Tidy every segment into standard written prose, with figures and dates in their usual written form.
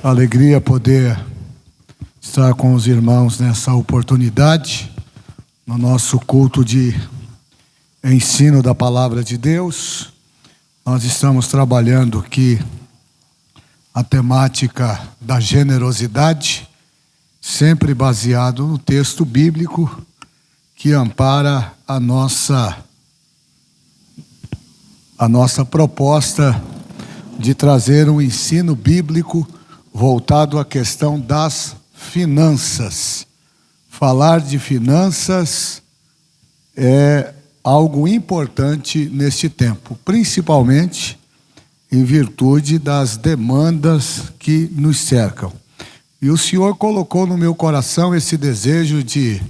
Alegria poder estar com os irmãos nessa oportunidade, no nosso culto de ensino da Palavra de Deus. Nós estamos trabalhando aqui a temática da generosidade, sempre baseado no texto bíblico que ampara a nossa proposta de trazer um ensino bíblico voltado à questão das finanças. Falar de finanças é algo importante neste tempo, principalmente em virtude das demandas que nos cercam. E o Senhor colocou no meu coração esse desejo de,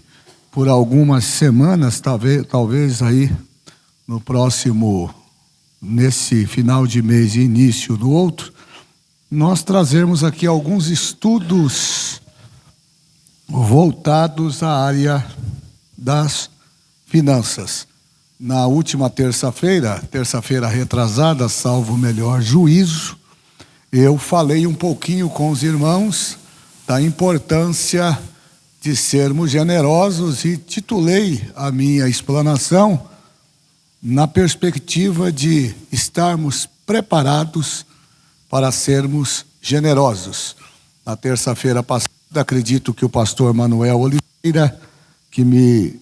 por algumas semanas, talvez aí nesse final de mês e início do outro, nós trazermos aqui alguns estudos voltados à área das finanças. Na última terça-feira retrasada, salvo o melhor juízo, eu falei um pouquinho com os irmãos da importância de sermos generosos e titulei a minha explanação na perspectiva de estarmos preparados para sermos generosos. Na terça-feira passada, acredito que o pastor Manuel Oliveira, que me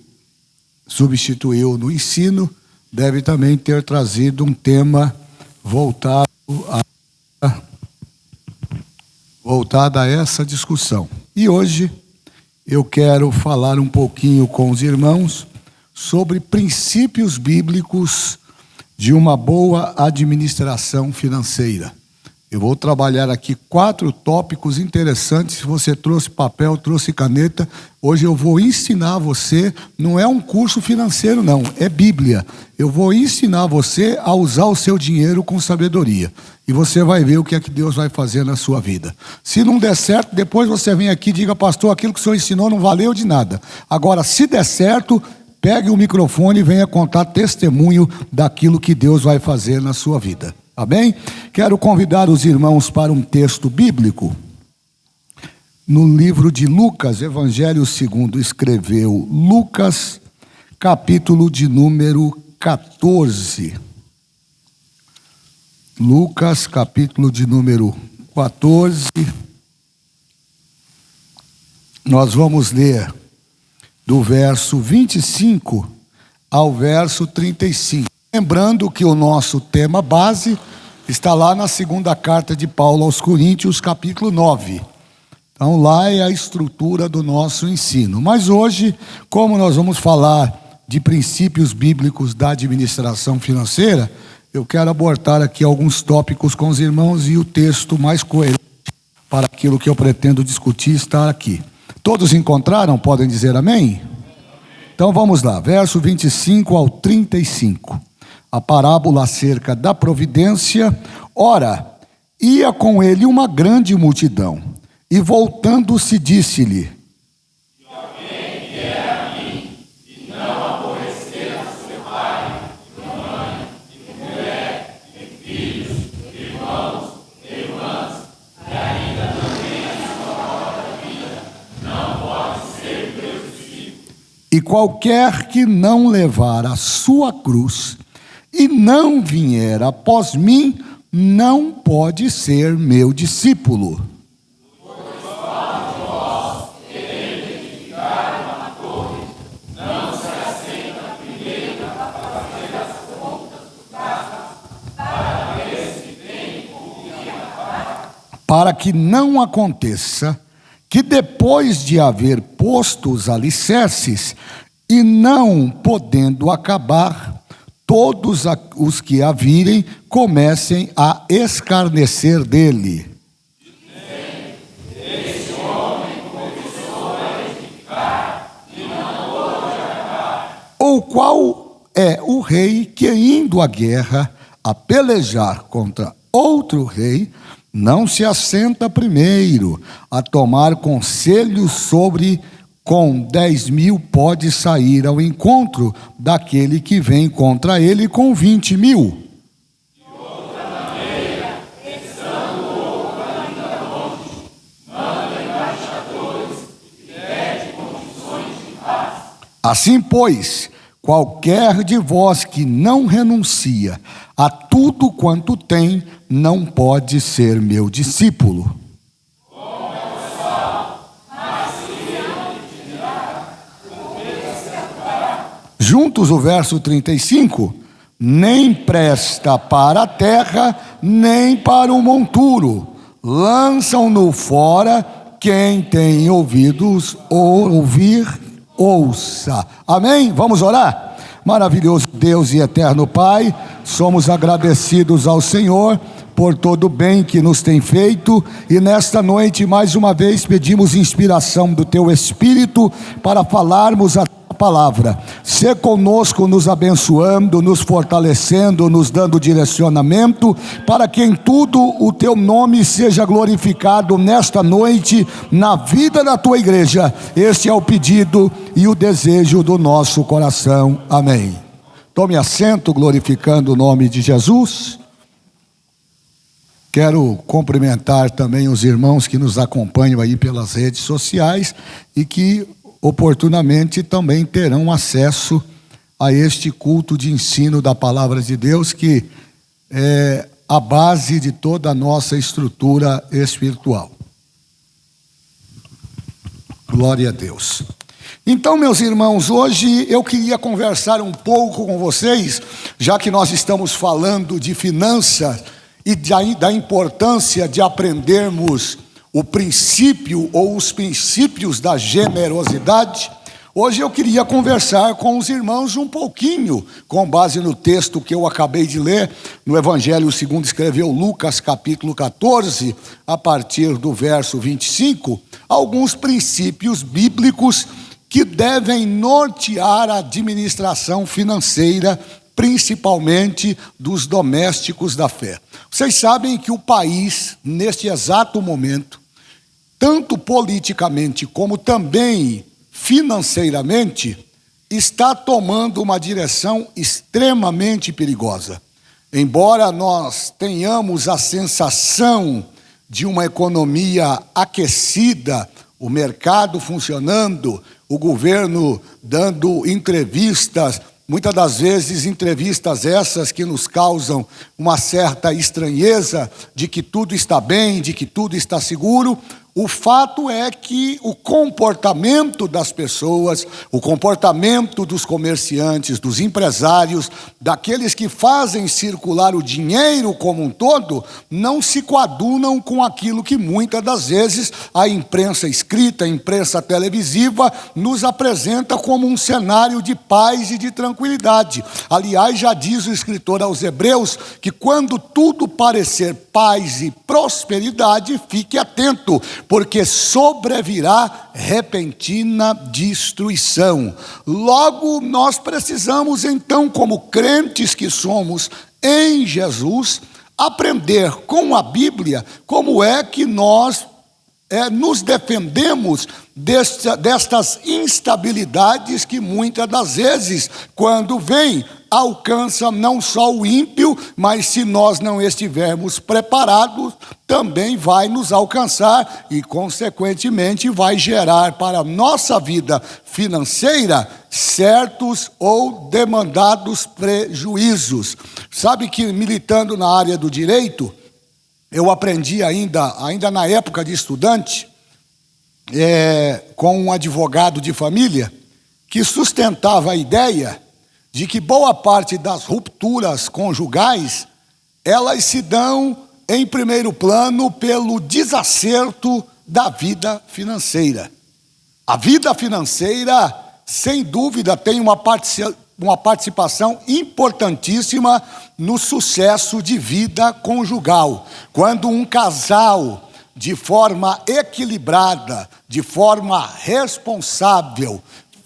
substituiu no ensino, deve também ter trazido um tema voltado a essa discussão. E hoje eu quero falar um pouquinho com os irmãos sobre princípios bíblicos de uma boa administração financeira. Eu vou trabalhar aqui 4 tópicos interessantes. Se você trouxe papel, trouxe caneta, hoje eu vou ensinar você, não é um curso financeiro não, é Bíblia. Eu vou ensinar você a usar o seu dinheiro com sabedoria. E você vai ver o que é que Deus vai fazer na sua vida. Se não der certo, depois você vem aqui e diga, pastor, aquilo que o senhor ensinou não valeu de nada. Agora, se der certo, pegue o microfone e venha contar testemunho daquilo que Deus vai fazer na sua vida. Tá bem? Quero convidar os irmãos para um texto bíblico. No livro de Lucas, Evangelho segundo escreveu Lucas, capítulo de número 14. Lucas, capítulo de número 14. Nós vamos ler do verso 25 ao verso 35. Lembrando que o nosso tema base está lá na segunda carta de Paulo aos Coríntios, capítulo 9. Então lá é a estrutura do nosso ensino. Mas hoje, como nós vamos falar de princípios bíblicos da administração financeira, eu quero abordar aqui alguns tópicos com os irmãos e o texto mais coerente para aquilo que eu pretendo discutir está aqui. Todos encontraram? Podem dizer amém? Então vamos lá, verso 25 ao 35. A parábola acerca da providência. Ora, ia com ele uma grande multidão, e voltando-se disse-lhe: se alguém vier a mim e não aborrecer a seu pai, e mãe, e mulher, e filhos, irmãos, irmãs, e ainda também a sua própria vida, não pode ser meu discípulo. E qualquer que não levar a sua cruz e não vier após mim, não pode ser meu discípulo. Pois qual de vós, querendo edificar uma torre, não se assenta primeiro a fazer as contas do gasto, para ver se tem o que acabar? Para que não aconteça que depois de haver posto os alicerces, e não podendo acabar, todos os que a virem comecem a escarnecer dele. Esse homem começou a edificar e não pôde acabar. Ou qual é o rei que, indo à guerra, a pelejar contra outro rei, não se assenta primeiro a tomar conselhos sobre com 10.000 pode sair ao encontro daquele que vem contra ele com 20.000. De outra maneira, estando outro ainda longe, Assim, pois, qualquer de vós que não renuncia a tudo quanto tem, não pode ser meu discípulo. Juntos o verso 35, nem presta para a terra, nem para o monturo, lançam-no fora, quem tem ouvidos ouvir, ouça. Amém? Vamos orar? Maravilhoso Deus e eterno Pai, somos agradecidos ao Senhor por todo o bem que nos tem feito, e nesta noite mais uma vez pedimos inspiração do Teu Espírito para falarmos a palavra. Sê conosco, nos abençoando, nos fortalecendo, nos dando direcionamento, para que em tudo o Teu nome seja glorificado nesta noite, na vida da Tua igreja. Este é o pedido e o desejo do nosso coração. Amém. Tome assento, glorificando o nome de Jesus. Quero cumprimentar também os irmãos que nos acompanham aí pelas redes sociais e que oportunamente também terão acesso a este culto de ensino da palavra de Deus, que é a base de toda a nossa estrutura espiritual. Glória a Deus. Então, meus irmãos, hoje eu queria conversar um pouco com vocês, já que nós estamos falando de finanças e da importância de aprendermos o princípio ou os princípios da generosidade. Hoje eu queria conversar com os irmãos um pouquinho, com base no texto que eu acabei de ler, no Evangelho segundo escreveu Lucas, capítulo 14, a partir do verso 25, alguns princípios bíblicos que devem nortear a administração financeira, principalmente dos domésticos da fé. Vocês sabem que o país, neste exato momento, tanto politicamente como também financeiramente, está tomando uma direção extremamente perigosa. Embora nós tenhamos a sensação de uma economia aquecida, o mercado funcionando, o governo dando entrevistas, muitas das vezes entrevistas essas que nos causam uma certa estranheza de que tudo está bem, de que tudo está seguro. O fato é que o comportamento das pessoas, o comportamento dos comerciantes, dos empresários, daqueles que fazem circular o dinheiro como um todo, não se coadunam com aquilo que muitas das vezes a imprensa escrita, a imprensa televisiva nos apresenta como um cenário de paz e de tranquilidade. Aliás, já diz o escritor aos Hebreus que quando tudo parecer paz e prosperidade, fique atento, porque sobrevirá repentina destruição. Logo, nós precisamos então, como crentes que somos em Jesus, aprender com a Bíblia como é que nós nos defendemos destas instabilidades que muitas das vezes, quando vem, alcança não só o ímpio, mas se nós não estivermos preparados, também vai nos alcançar e, consequentemente, vai gerar para a nossa vida financeira certos ou demandados prejuízos. Sabe que, militando na área do direito, eu aprendi ainda na época de estudante, com um advogado de família, que sustentava a ideia de que boa parte das rupturas conjugais, elas se dão em primeiro plano pelo desacerto da vida financeira. A vida financeira, sem dúvida, tem uma participação importantíssima no sucesso de vida conjugal. Quando um casal, de forma equilibrada, de forma responsável,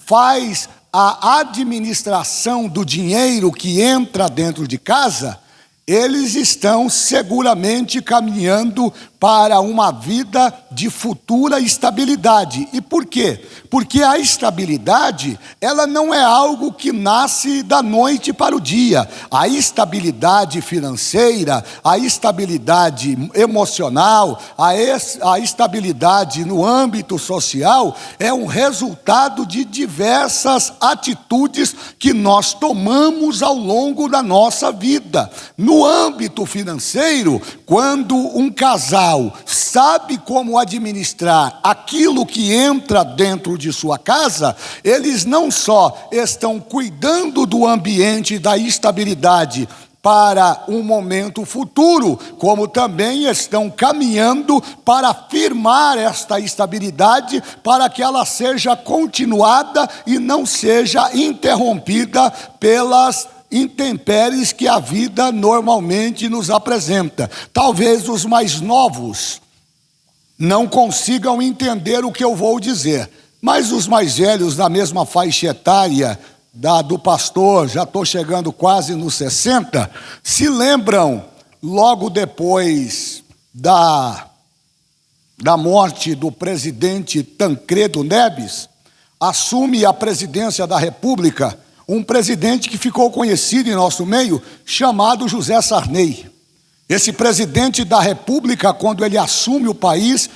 faz a administração do dinheiro que entra dentro de casa, eles estão seguramente caminhando para uma vida de futura estabilidade. E por quê? Porque a estabilidade, ela não é algo que nasce da noite para o dia. A estabilidade financeira, a estabilidade emocional, a estabilidade no âmbito social é um resultado de diversas atitudes que nós tomamos ao longo da nossa vida. No âmbito financeiro, quando um casal sabe como administrar aquilo que entra dentro de sua casa, eles não só estão cuidando do ambiente e da estabilidade para um momento futuro, como também estão caminhando para firmar esta estabilidade, para que ela seja continuada e não seja interrompida pelas intempéries que a vida normalmente nos apresenta. Talvez os mais novos não consigam entender o que eu vou dizer, mas os mais velhos, da mesma faixa etária do pastor, já estou chegando quase nos 60, se lembram, logo depois da morte do presidente Tancredo Neves, assume a presidência da República um presidente que ficou conhecido em nosso meio, chamado José Sarney. Esse presidente da República, quando ele assume o país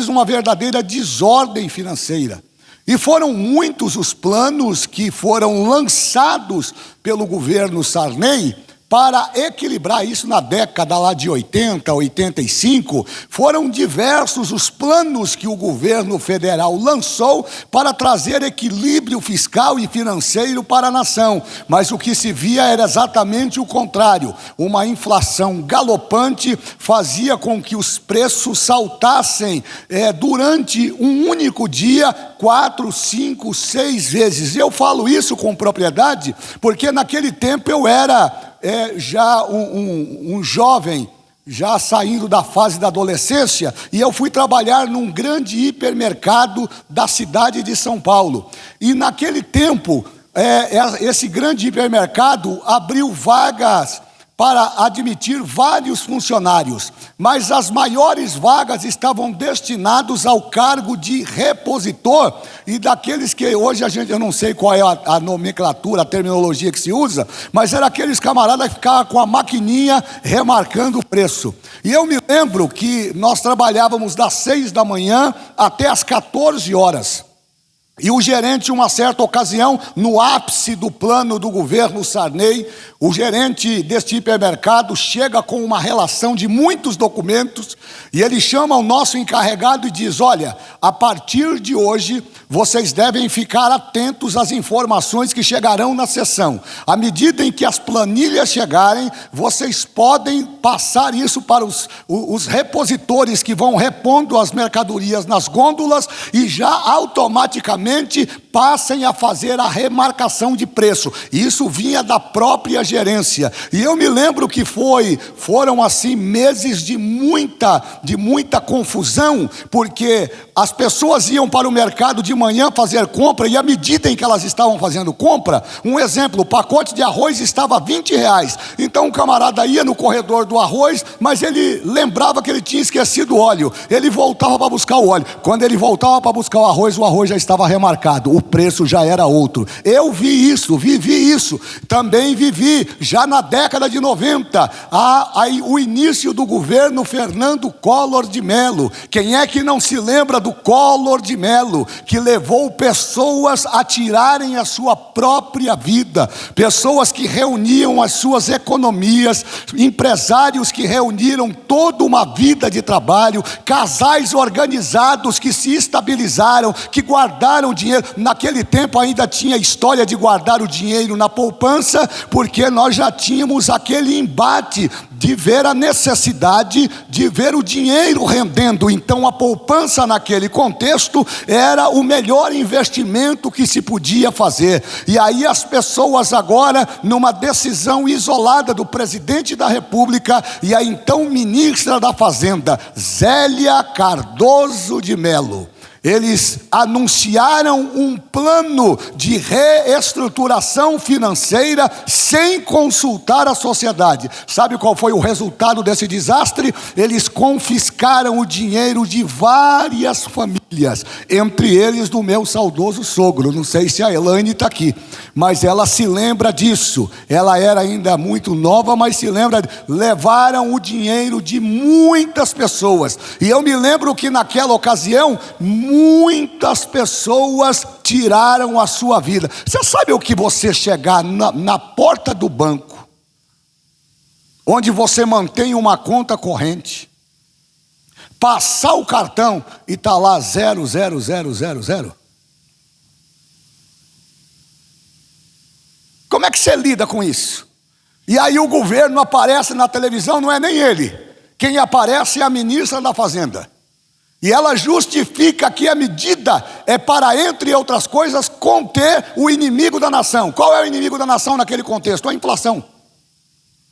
uma verdadeira desordem financeira. E foram muitos os planos que foram lançados pelo governo Sarney para equilibrar isso na década lá de 80, 85, foram diversos os planos que o governo federal lançou para trazer equilíbrio fiscal e financeiro para a nação. Mas o que se via era exatamente o contrário. Uma inflação galopante fazia com que os preços saltassem durante um único dia, 4, 5, 6 vezes. Eu falo isso com propriedade, porque naquele tempo eu era já um jovem, já saindo da fase da adolescência, e eu fui trabalhar num grande hipermercado da cidade de São Paulo. E naquele tempo, esse grande hipermercado abriu vagas para admitir vários funcionários, mas as maiores vagas estavam destinadas ao cargo de repositor e daqueles que hoje eu não sei qual é a nomenclatura, a terminologia que se usa, mas era aqueles camaradas que ficavam com a maquininha remarcando o preço. E eu me lembro que nós trabalhávamos das 6 da manhã até as 14 horas. E o gerente, em uma certa ocasião, no ápice do plano do governo Sarney, o gerente deste hipermercado chega com uma relação de muitos documentos e ele chama o nosso encarregado e diz: olha, a partir de hoje vocês devem ficar atentos às informações que chegarão na sessão. À medida em que as planilhas chegarem, vocês podem passar isso para os repositores que vão repondo as mercadorias nas gôndolas e já automaticamente passem a fazer a remarcação de preço. Isso vinha da própria gerência. E eu me lembro que foram assim meses de muita confusão, porque as pessoas iam para o mercado de manhã fazer compra e à medida em que elas estavam fazendo compra, um exemplo, o pacote de arroz estava R$20. Então o camarada ia no corredor do arroz, mas ele lembrava que ele tinha esquecido o óleo. Ele voltava para buscar o óleo. Quando ele voltava para buscar o arroz já estava remarcado. O preço já era outro. Eu vi isso, vivi isso. Também vivi, já na década de 90, o início do governo Fernando Collor de Mello. Quem é que não se lembra do Collor de Mello, que levou pessoas a tirarem a sua própria vida, pessoas que reuniam as suas economias, empresários que reuniram toda uma vida de trabalho, casais organizados que se estabilizaram, que guardaram dinheiro. Naquele tempo ainda tinha história de guardar o dinheiro na poupança, porque nós já tínhamos aquele embate de ver a necessidade de ver o dinheiro rendendo. Então a poupança naquele contexto era o melhor investimento que se podia fazer. E aí as pessoas agora, numa decisão isolada do presidente da República e a então ministra da Fazenda, Zélia Cardoso de Mello, Eles anunciaram um plano de reestruturação financeira sem consultar a sociedade. Sabe qual foi o resultado desse desastre? Eles confiscaram o dinheiro de várias famílias, entre eles do meu saudoso sogro. Não sei se a Elaine está aqui, mas ela se lembra disso. Ela era ainda muito nova, mas se lembra. Levaram o dinheiro de muitas pessoas. E eu me lembro que naquela ocasião, muitas pessoas tiraram a sua vida. Você sabe o que você chegar na porta do banco, onde você mantém uma conta corrente, passar o cartão e está lá 00000? Como é que você lida com isso? E aí o governo aparece na televisão, não é nem ele. Quem aparece é a ministra da Fazenda. E ela justifica que a medida é para, entre outras coisas, conter o inimigo da nação. Qual é o inimigo da nação naquele contexto? A inflação.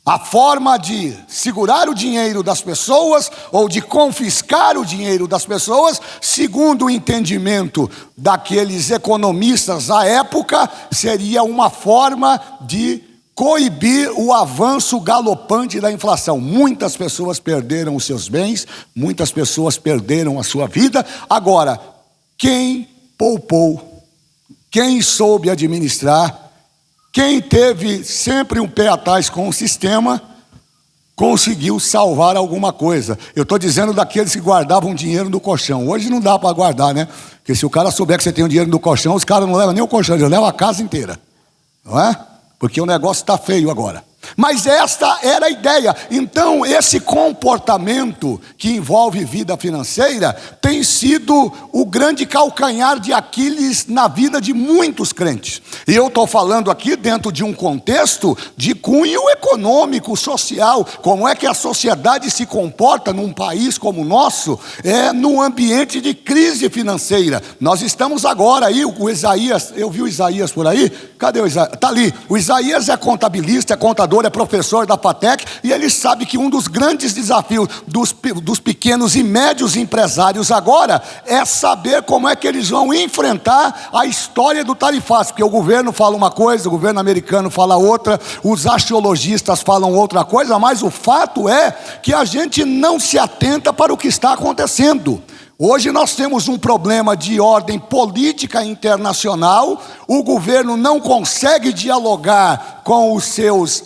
A forma de segurar o dinheiro das pessoas ou de confiscar o dinheiro das pessoas, segundo o entendimento daqueles economistas à época, seria uma forma de coibir o avanço galopante da inflação. Muitas pessoas perderam os seus bens, muitas pessoas perderam a sua vida. Agora, quem poupou, quem soube administrar, quem teve sempre um pé atrás com o sistema, conseguiu salvar alguma coisa. Eu estou dizendo daqueles que guardavam dinheiro no colchão. Hoje não dá para guardar, né? Porque se o cara souber que você tem um dinheiro no colchão, os caras não levam nem o colchão, eles levam a casa inteira. Não é? Porque o negócio está feio agora. Mas esta era a ideia. Então esse comportamento que envolve vida financeira tem sido o grande calcanhar de Aquiles na vida de muitos crentes. E eu estou falando aqui dentro de um contexto de cunho econômico, social. Como é que a sociedade se comporta num país como o nosso, num ambiente de crise financeira. Nós estamos agora aí, o Isaías, eu vi o Isaías por aí. Cadê o Isaías? Está ali. O Isaías é contabilista, é contador, é professor da FATEC, e ele sabe que um dos grandes desafios dos pequenos e médios empresários agora é saber como é que eles vão enfrentar a história do tarifaço, porque o governo fala uma coisa, o governo americano fala outra, os axiologistas falam outra coisa, mas o fato é que a gente não se atenta para o que está acontecendo. Hoje nós temos um problema de ordem política internacional, o governo não consegue dialogar com os seus,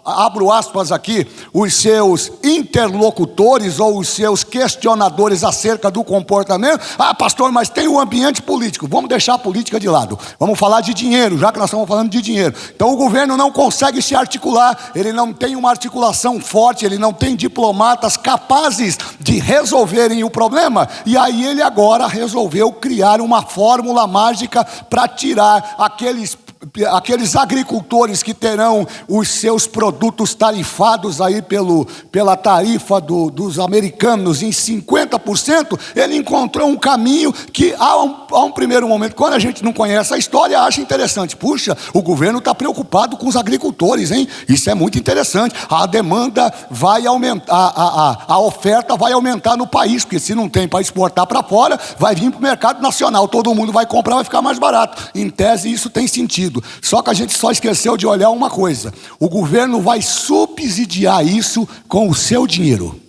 abro aspas aqui, os seus interlocutores ou os seus questionadores acerca do comportamento. Ah, pastor, mas tem o ambiente político. Vamos deixar a política de lado. Vamos falar de dinheiro, já que nós estamos falando de dinheiro. Então o governo não consegue se articular, ele não tem uma articulação forte, ele não tem diplomatas capazes de resolverem o problema. E aí ele agora resolveu criar uma fórmula mágica para tirar aqueles agricultores que terão os seus produtos tarifados aí pela tarifa dos americanos em 50%, ele encontrou um caminho que a um primeiro momento, quando a gente não conhece a história, acha interessante. Puxa, o governo está preocupado com os agricultores, hein? Isso é muito interessante. A demanda vai aumentar, a oferta vai aumentar no país, porque se não tem para exportar para fora, vai vir para o mercado nacional, todo mundo vai comprar, vai ficar mais barato. Em tese isso tem sentido. Só que a gente só esqueceu de olhar uma coisa: o governo vai subsidiar isso com o seu dinheiro.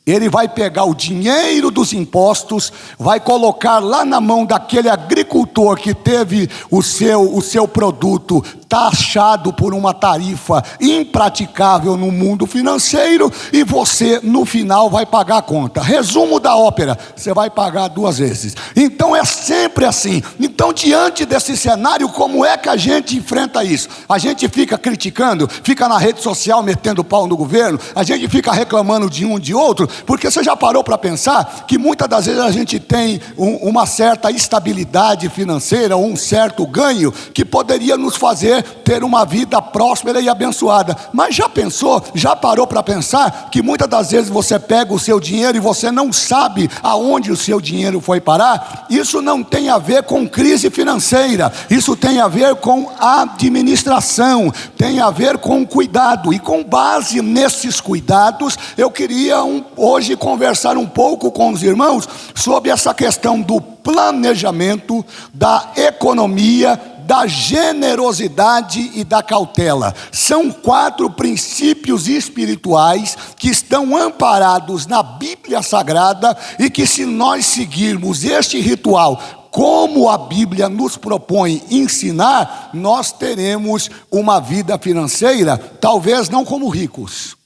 Ele vai pegar o dinheiro dos impostos, vai colocar lá na mão daquele agricultor que teve o seu produto taxado por uma tarifa impraticável no mundo financeiro, e você no final vai pagar a conta. Resumo da ópera: você vai pagar 2 vezes. Então é sempre assim. Então, diante desse cenário, como é que a gente enfrenta isso? A gente fica criticando, fica na rede social metendo pau no governo, a gente fica reclamando de um de outro, porque você já parou para pensar que muitas das vezes a gente tem uma certa estabilidade financeira, ou um certo ganho que poderia nos fazer você ter uma vida próspera e abençoada. Mas já pensou, já parou para pensar que muitas das vezes você pega o seu dinheiro e você não sabe aonde o seu dinheiro foi parar? Isso não tem a ver com crise financeira, isso tem a ver com administração, tem a ver com cuidado. E com base nesses cuidados, eu queria hoje conversar um pouco com os irmãos sobre essa questão do planejamento, da economia, da generosidade e da cautela. São 4 princípios espirituais que estão amparados na Bíblia Sagrada e que, se nós seguirmos este ritual como a Bíblia nos propõe ensinar, nós teremos uma vida financeira, talvez não como ricos,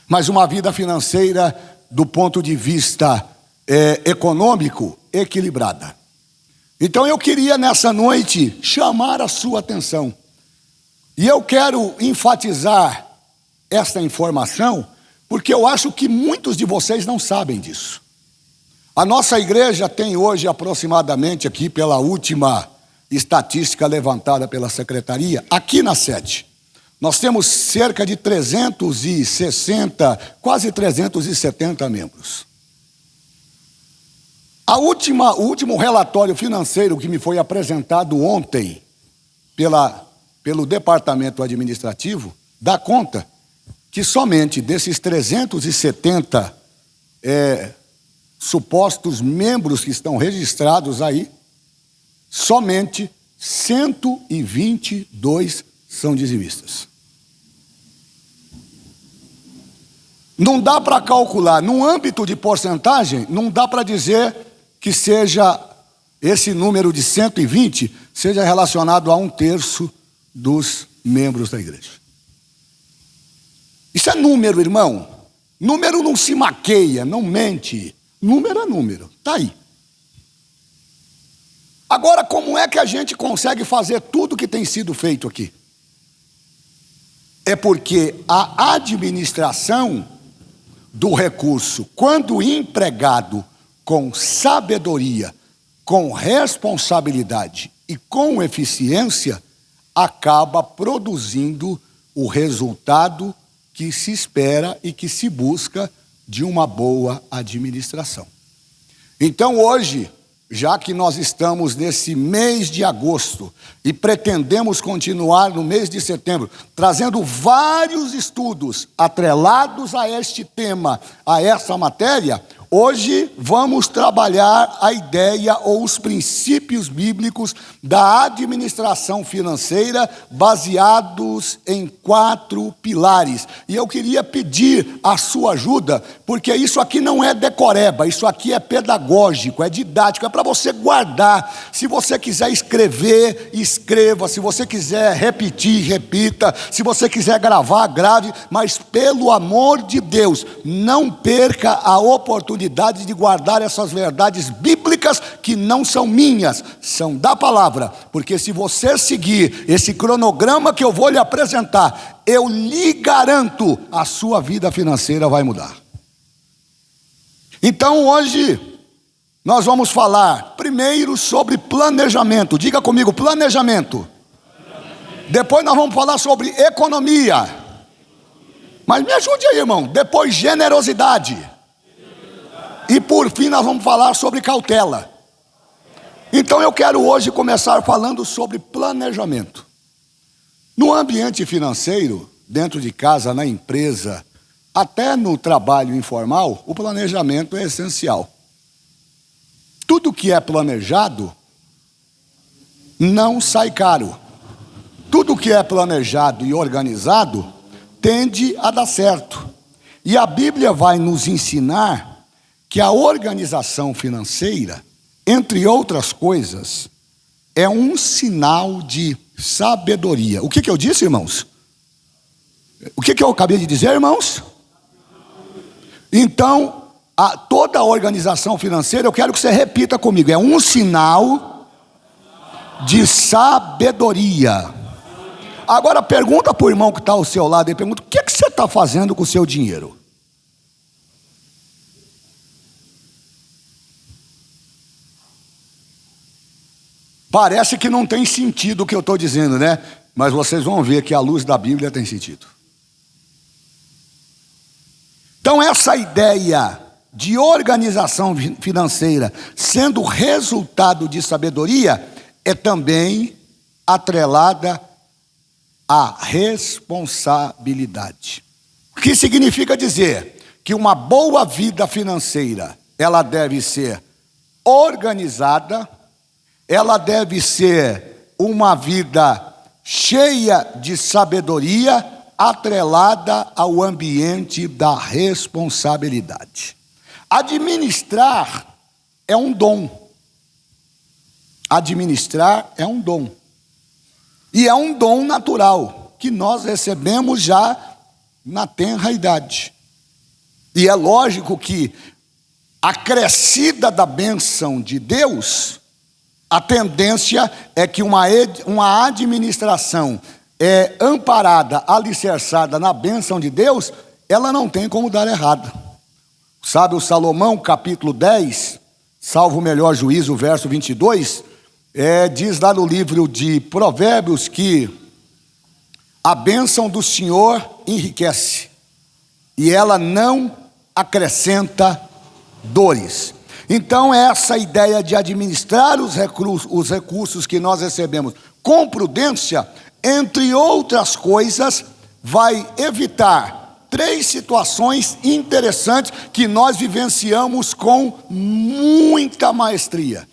mas uma vida financeira do ponto de vista econômico equilibrada. Então eu queria nessa noite chamar a sua atenção, e eu quero enfatizar esta informação, porque eu acho que muitos de vocês não sabem disso. A nossa igreja tem hoje aproximadamente, aqui pela última estatística levantada pela secretaria, aqui na sede, nós temos cerca de 360, quase 370 membros. O último relatório financeiro que me foi apresentado ontem pelo departamento administrativo dá conta que somente desses 370 supostos membros que estão registrados aí, somente 122 são dizimistas. Não dá para calcular, num âmbito de porcentagem, não dá para dizer que seja esse número de 120 seja relacionado a 1/3 dos membros da igreja. Isso é número, irmão. Número não se maqueia, não mente. Número é número, está aí. Agora, como é que a gente consegue fazer tudo que tem sido feito aqui? É porque a administração do recurso, quando empregado com sabedoria, com responsabilidade e com eficiência, acaba produzindo o resultado que se espera e que se busca de uma boa administração. Então hoje, já que nós estamos nesse mês de agosto e pretendemos continuar no mês de setembro, trazendo vários estudos atrelados a este tema, a essa matéria, hoje vamos trabalhar a ideia ou os princípios bíblicos da administração financeira baseados em 4 pilares. E eu queria pedir a sua ajuda, porque isso aqui não é decoreba, isso aqui é pedagógico, é didático, é para você guardar. Se você quiser escrever, escreva. Se você quiser repetir, repita. Se você quiser gravar, grave. Mas pelo amor de Deus, não perca a oportunidade de guardar essas verdades bíblicas que não são minhas, são da palavra, porque se você seguir esse cronograma que eu vou lhe apresentar, eu lhe garanto, a sua vida financeira vai mudar. Então hoje nós vamos falar primeiro sobre planejamento. Diga comigo, planejamento. Depois nós vamos falar sobre economia. Mas me ajude aí, irmão. Depois generosidade. E por fim nós vamos falar sobre cautela. Então eu quero hoje começar falando sobre planejamento. No ambiente financeiro, dentro de casa, na empresa, até no trabalho informal, o planejamento é essencial. Tudo que é planejado não sai caro. Tudo que é planejado e organizado tende a dar certo. E a Bíblia vai nos ensinar que a organização financeira, entre outras coisas, é um sinal de sabedoria. O que eu disse, irmãos? O que eu acabei de dizer, irmãos? Então, toda a organização financeira, eu quero que você repita comigo, é um sinal de sabedoria. Agora pergunta para o irmão que está ao seu lado, e pergunta, o que você está fazendo com o seu dinheiro? Parece que não tem sentido o que eu estou dizendo, né? mas vocês vão ver que a luz da Bíblia tem sentido. Então essa ideia de organização financeira sendo resultado de sabedoria é também atrelada à responsabilidade. O que significa dizer que uma boa vida financeira, ela deve ser organizada, ela deve ser uma vida cheia de sabedoria, atrelada ao ambiente da responsabilidade. Administrar é um dom. Administrar é um dom. E é um dom natural, que nós recebemos já na tenra idade. E é lógico que, acrescida da bênção de Deus, a tendência é que uma administração amparada, alicerçada na bênção de Deus, ela não tem como dar errado. Sabe o Salomão, capítulo 10, salvo o melhor juízo, verso 22, diz lá no livro de Provérbios que a bênção do Senhor enriquece e ela não acrescenta dores. Então essa ideia de administrar os recursos que nós recebemos com prudência, entre outras coisas, vai evitar 3 situações interessantes que nós vivenciamos com muita maestria.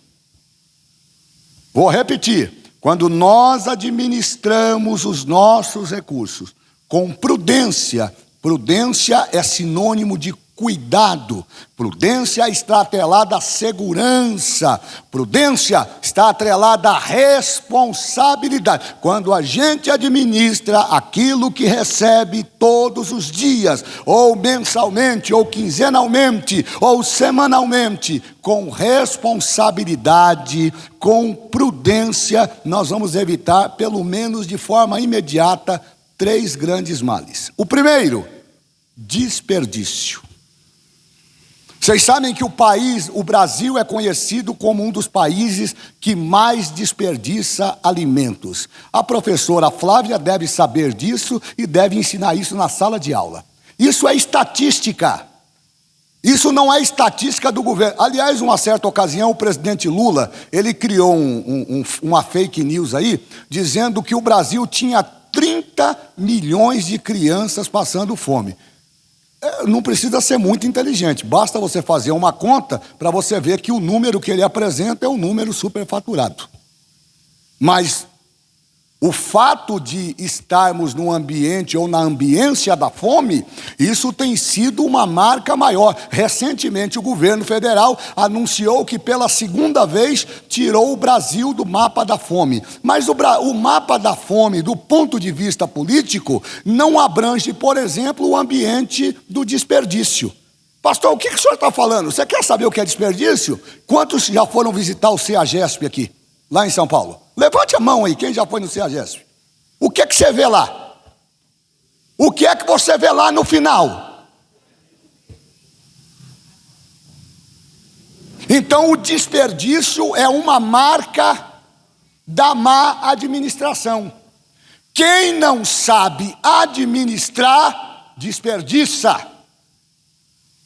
Vou repetir: quando nós administramos os nossos recursos com prudência, prudência é sinônimo de cuidado, prudência está atrelada à segurança, prudência está atrelada à responsabilidade. Quando a gente administra aquilo que recebe todos os dias, ou mensalmente, ou quinzenalmente, ou semanalmente, com responsabilidade, com prudência, nós vamos evitar, pelo menos de forma imediata, 3 grandes males. O primeiro, desperdício. Vocês sabem que o Brasil é conhecido como um dos países que mais desperdiça alimentos. A professora Flávia deve saber disso e deve ensinar isso na sala de aula. Isso é estatística. Isso não é estatística do governo. Aliás, uma certa ocasião, o presidente Lula, ele criou uma fake news aí, dizendo que o Brasil tinha 30 milhões de crianças passando fome. Não precisa ser muito inteligente, basta você fazer uma conta para você ver que o número que ele apresenta é um número superfaturado. Mas o fato de estarmos no ambiente ou na ambiência da fome, isso tem sido uma marca maior. Recentemente o governo federal anunciou que pela 2ª vez tirou o Brasil do mapa da fome. Mas o mapa da fome, do ponto de vista político, não abrange, por exemplo, o ambiente do desperdício. Pastor, o que o senhor está falando? Você quer saber o que é desperdício? Quantos já foram visitar o CEAGESP aqui, lá em São Paulo? Levante a mão aí, quem já foi no CEAGESP? O que é que você vê lá? O que é que você vê lá no final? Então o desperdício é uma marca da má administração. Quem não sabe administrar, desperdiça.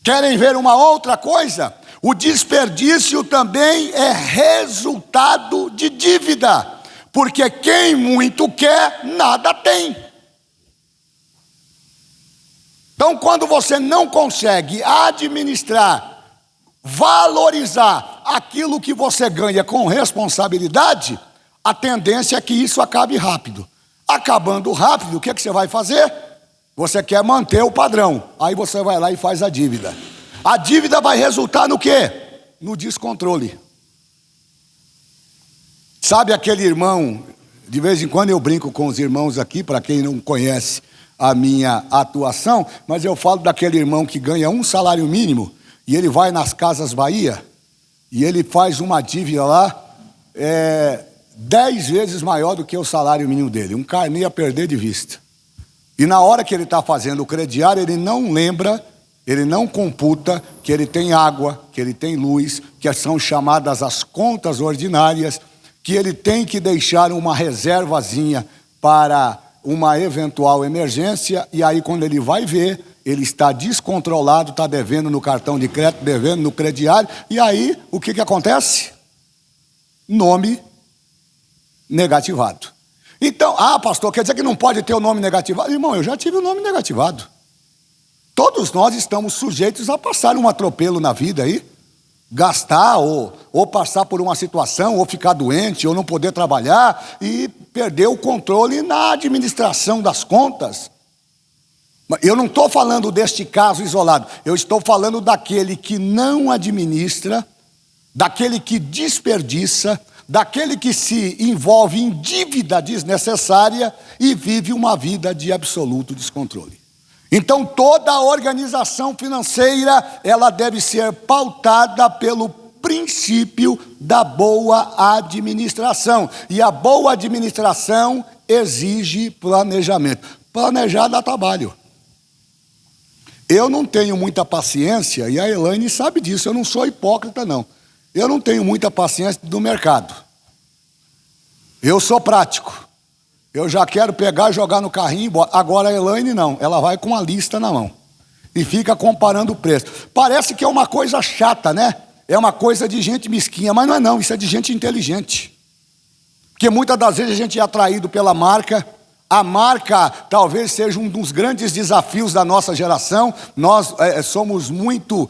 Querem ver uma outra coisa? O desperdício também é resultado de dívida, porque quem muito quer, nada tem. Então, quando você não consegue administrar, valorizar aquilo que você ganha com responsabilidade, a tendência é que isso acabe rápido. Acabando rápido, o que você vai fazer? Você quer manter o padrão, aí você vai lá e faz a dívida. A dívida vai resultar no quê? No descontrole. Sabe aquele irmão, de vez em quando eu brinco com os irmãos aqui, para quem não conhece a minha atuação, mas eu falo daquele irmão que ganha um salário mínimo, e ele vai nas Casas Bahia, e ele faz uma dívida lá, 10 vezes maior do que o salário mínimo dele, um cara nem ia perder de vista. E na hora que ele está fazendo o crediário, ele não lembra, ele não computa que ele tem água, que ele tem luz, que são chamadas as contas ordinárias, que ele tem que deixar uma reservazinha para uma eventual emergência, e aí quando ele vai ver, ele está descontrolado, está devendo no cartão de crédito, devendo no crediário, e aí o que acontece? Nome negativado. Então, pastor, quer dizer que não pode ter o nome negativado? Irmão, eu já tive o nome negativado. Todos nós estamos sujeitos a passar um atropelo na vida aí, gastar ou passar por uma situação, ou ficar doente, ou não poder trabalhar e perder o controle na administração das contas. Eu não estou falando deste caso isolado, eu estou falando daquele que não administra, daquele que desperdiça, daquele que se envolve em dívida desnecessária e vive uma vida de absoluto descontrole. Então toda a organização financeira, ela deve ser pautada pelo princípio da boa administração. E a boa administração exige planejamento. Planejar dá trabalho. Eu não tenho muita paciência, e a Elaine sabe disso, eu não sou hipócrita não. Eu não tenho muita paciência do mercado. Eu sou prático. Eu já quero pegar, jogar no carrinho. Agora a Elaine não, ela vai com a lista na mão e fica comparando o preço. Parece que é uma coisa chata, né? É uma coisa de gente mesquinha, mas não é não, isso é de gente inteligente. Porque muitas das vezes a gente é atraído pela marca. A marca talvez seja um dos grandes desafios da nossa geração. Nós somos muito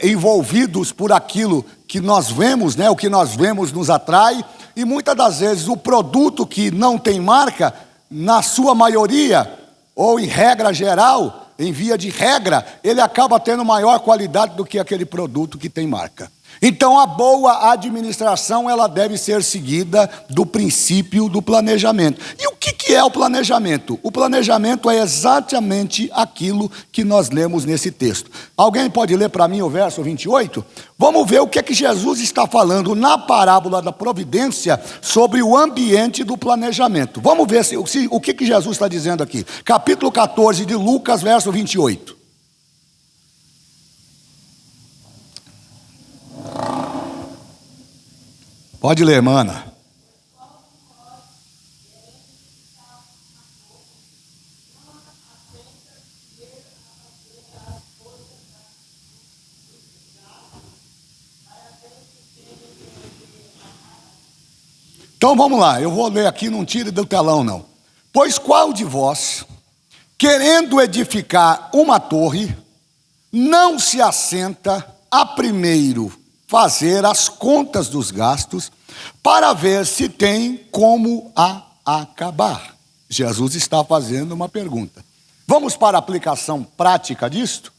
envolvidos por aquilo que nós vemos, né? O que nós vemos nos atrai. E muitas das vezes o produto que não tem marca, na sua maioria, ou em regra geral, em via de regra, ele acaba tendo maior qualidade do que aquele produto que tem marca. Então a boa administração, ela deve ser seguida do princípio do planejamento. E o que é o planejamento? O planejamento é exatamente aquilo que nós lemos nesse texto. Alguém pode ler para mim o verso 28? Vamos ver o que Jesus está falando na parábola da providência sobre o ambiente do planejamento. Vamos ver o que Jesus está dizendo aqui. Capítulo 14 de Lucas, verso 28. Pode ler, mana. Então vamos lá, eu vou ler aqui, não tire do telão não. Pois qual de vós, querendo edificar uma torre, não se assenta a primeiro fazer as contas dos gastos, para ver se tem como a acabar? Jesus está fazendo uma pergunta. Vamos para a aplicação prática disto?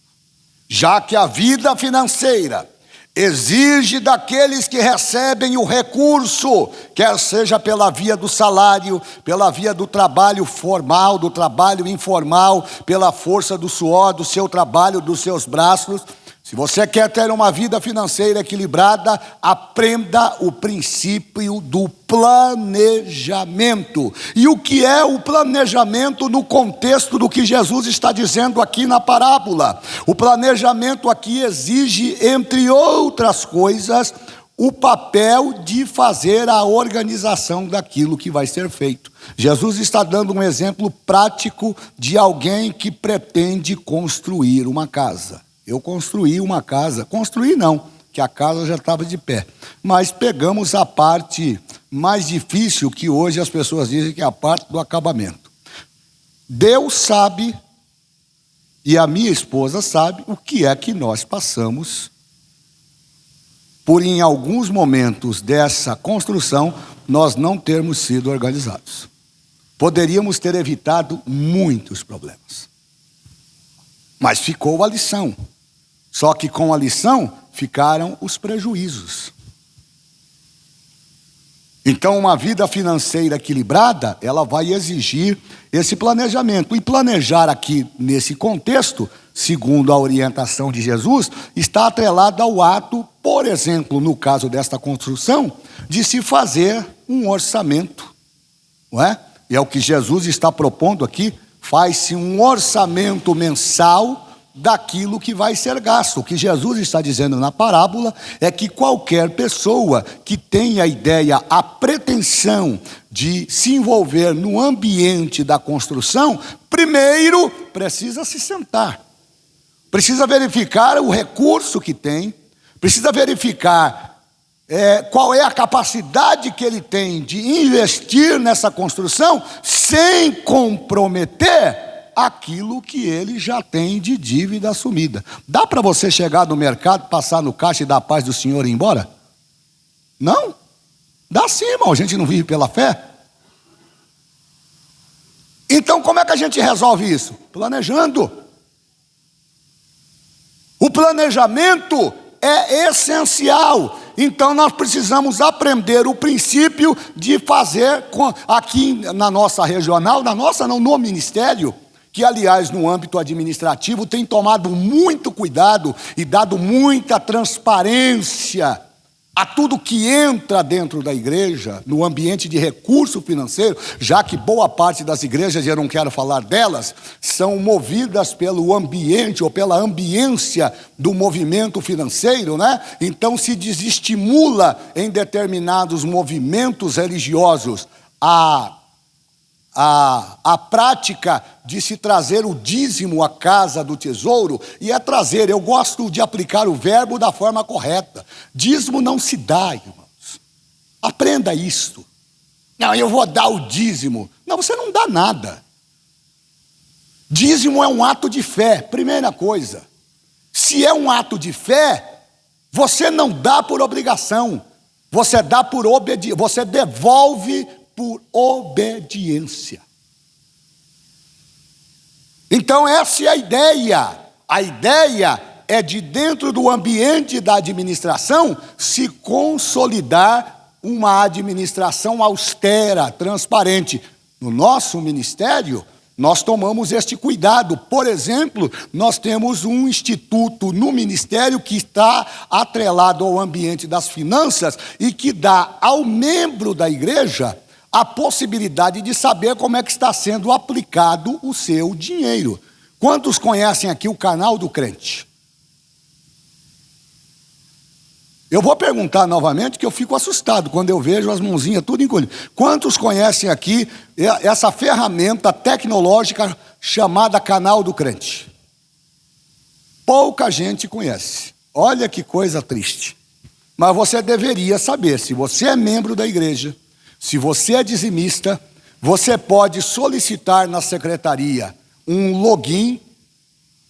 Já que a vida financeira exige daqueles que recebem o recurso, quer seja pela via do salário, pela via do trabalho formal, do trabalho informal, pela força do suor, do seu trabalho, dos seus braços. Se você quer ter uma vida financeira equilibrada, aprenda o princípio do planejamento. E o que é o planejamento no contexto do que Jesus está dizendo aqui na parábola? O planejamento aqui exige, entre outras coisas, o papel de fazer a organização daquilo que vai ser feito. Jesus está dando um exemplo prático de alguém que pretende construir uma casa. Eu construí uma casa, construí não, que a casa já estava de pé, mas pegamos a parte mais difícil, que hoje as pessoas dizem que é a parte do acabamento. Deus sabe, e a minha esposa sabe, o que é que nós passamos por em alguns momentos dessa construção, nós não termos sido organizados. Poderíamos ter evitado muitos problemas. Mas ficou a lição. Só que com a lição ficaram os prejuízos. Então uma vida financeira equilibrada, ela vai exigir esse planejamento. E planejar aqui nesse contexto, segundo a orientação de Jesus, está atrelado ao ato, por exemplo, no caso desta construção, de se fazer um orçamento. Não é? E é o que Jesus está propondo aqui, faz-se um orçamento mensal daquilo que vai ser gasto. O que Jesus está dizendo na parábola é que qualquer pessoa que tenha a ideia, a pretensão de se envolver no ambiente da construção, primeiro precisa se sentar, precisa verificar o recurso que tem, precisa verificar qual é a capacidade que ele tem de investir nessa construção sem comprometer aquilo que ele já tem de dívida assumida. Dá para você chegar no mercado, passar no caixa e dar a paz do Senhor e ir embora? Não? Dá sim, irmão, a gente não vive pela fé. Então como é que a gente resolve isso? Planejando. O planejamento é essencial. Então nós precisamos aprender o princípio de fazer, aqui na nossa regional, no ministério, que aliás no âmbito administrativo tem tomado muito cuidado e dado muita transparência a tudo que entra dentro da igreja, no ambiente de recurso financeiro, já que boa parte das igrejas, e eu não quero falar delas, são movidas pelo ambiente ou pela ambiência do movimento financeiro, né? Então se desestimula em determinados movimentos religiosos a prática de se trazer o dízimo à casa do tesouro, e trazer, eu gosto de aplicar o verbo da forma correta. Dízimo não se dá, irmãos. Aprenda isto. Não, eu vou dar o dízimo. Não, você não dá nada. Dízimo é um ato de fé, primeira coisa. Se é um ato de fé, você não dá por obrigação, você dá por obediência, você devolve por obediência. Então essa é a ideia. A ideia é de, dentro do ambiente da administração, se consolidar uma administração austera, transparente. No nosso ministério, nós tomamos este cuidado. Por exemplo, nós temos um instituto no ministério que está atrelado ao ambiente das finanças e que dá ao membro da igreja a possibilidade de saber como é que está sendo aplicado o seu dinheiro. Quantos conhecem aqui o canal do crente? Eu vou perguntar novamente, que eu fico assustado quando eu vejo as mãozinhas tudo encolhidas. Quantos conhecem aqui essa ferramenta tecnológica chamada canal do crente? Pouca gente conhece. Olha que coisa triste. Mas você deveria saber, se você é membro da igreja, se você é dizimista, você pode solicitar na secretaria um login.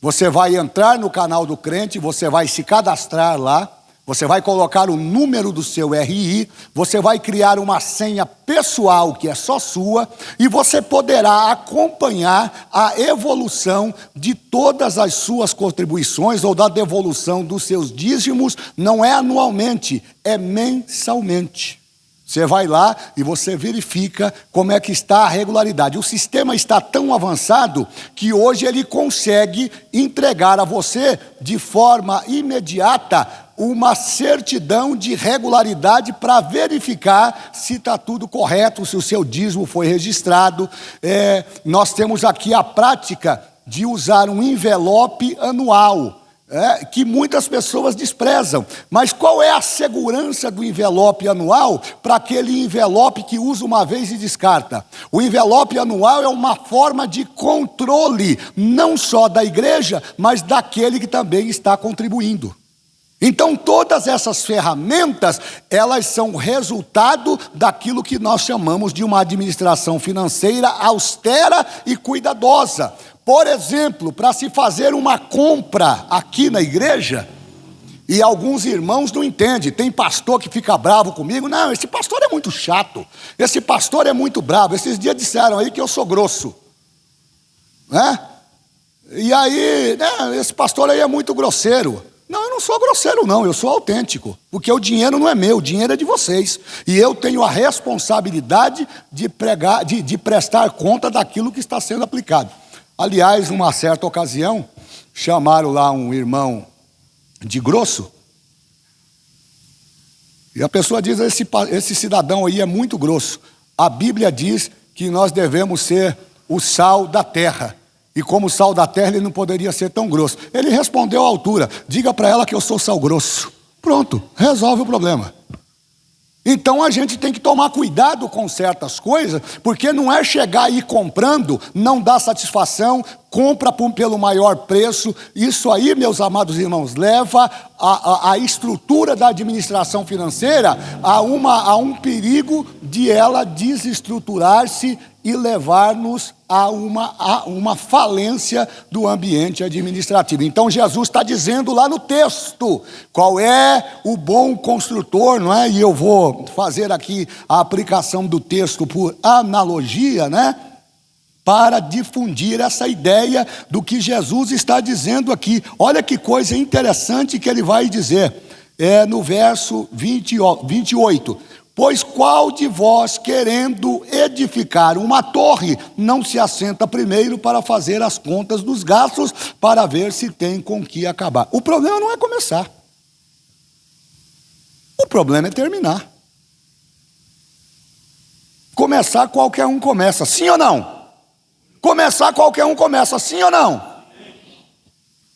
Você vai entrar no canal do crente, você vai se cadastrar lá, você vai colocar o número do seu RI, você vai criar uma senha pessoal que é só sua, e você poderá acompanhar a evolução de todas as suas contribuições ou da devolução dos seus dízimos. Não é anualmente, é mensalmente. Você vai lá e você verifica como é que está a regularidade. O sistema está tão avançado que hoje ele consegue entregar a você de forma imediata uma certidão de regularidade para verificar se está tudo correto, se o seu dízimo foi registrado. Nós temos aqui a prática de usar um envelope anual, que muitas pessoas desprezam. Mas qual é a segurança do envelope anual para aquele envelope que usa uma vez e descarta? O envelope anual é uma forma de controle, não só da igreja, mas daquele que também está contribuindo. Então todas essas ferramentas, elas são resultado daquilo que nós chamamos de uma administração financeira austera e cuidadosa. Por exemplo, para se fazer uma compra aqui na igreja, e alguns irmãos não entendem, tem pastor que fica bravo comigo. Não, esse pastor é muito chato, esse pastor é muito bravo. Esses dias disseram aí que eu sou grosso, né? E aí, esse pastor aí é muito grosseiro. Não, eu não sou grosseiro não, eu sou autêntico, porque o dinheiro não é meu, o dinheiro é de vocês, e eu tenho a responsabilidade de prestar conta daquilo que está sendo aplicado. Aliás, numa certa ocasião, chamaram lá um irmão de grosso, e a pessoa diz: esse cidadão aí é muito grosso. A Bíblia diz que nós devemos ser o sal da terra. E como sal da terra, ele não poderia ser tão grosso. Ele respondeu à altura: diga para ela que eu sou sal grosso. Pronto, resolve o problema. Então a gente tem que tomar cuidado com certas coisas, porque não é chegar aí comprando, não dá satisfação, compra pelo maior preço. Isso aí, meus amados irmãos, leva a estrutura da administração financeira a um perigo de ela desestruturar-se e levar-nos a uma falência do ambiente administrativo. Então Jesus está dizendo lá no texto qual é o bom construtor, não é? E eu vou fazer aqui a aplicação do texto por analogia, né? Para difundir essa ideia do que Jesus está dizendo aqui. Olha que coisa interessante que ele vai dizer, no verso 28. Pois qual de vós, querendo edificar uma torre, não se assenta primeiro para fazer as contas dos gastos, para ver se tem com que acabar? O problema não é começar. O problema é terminar. Começar qualquer um começa, sim ou não? Começar qualquer um começa, sim ou não?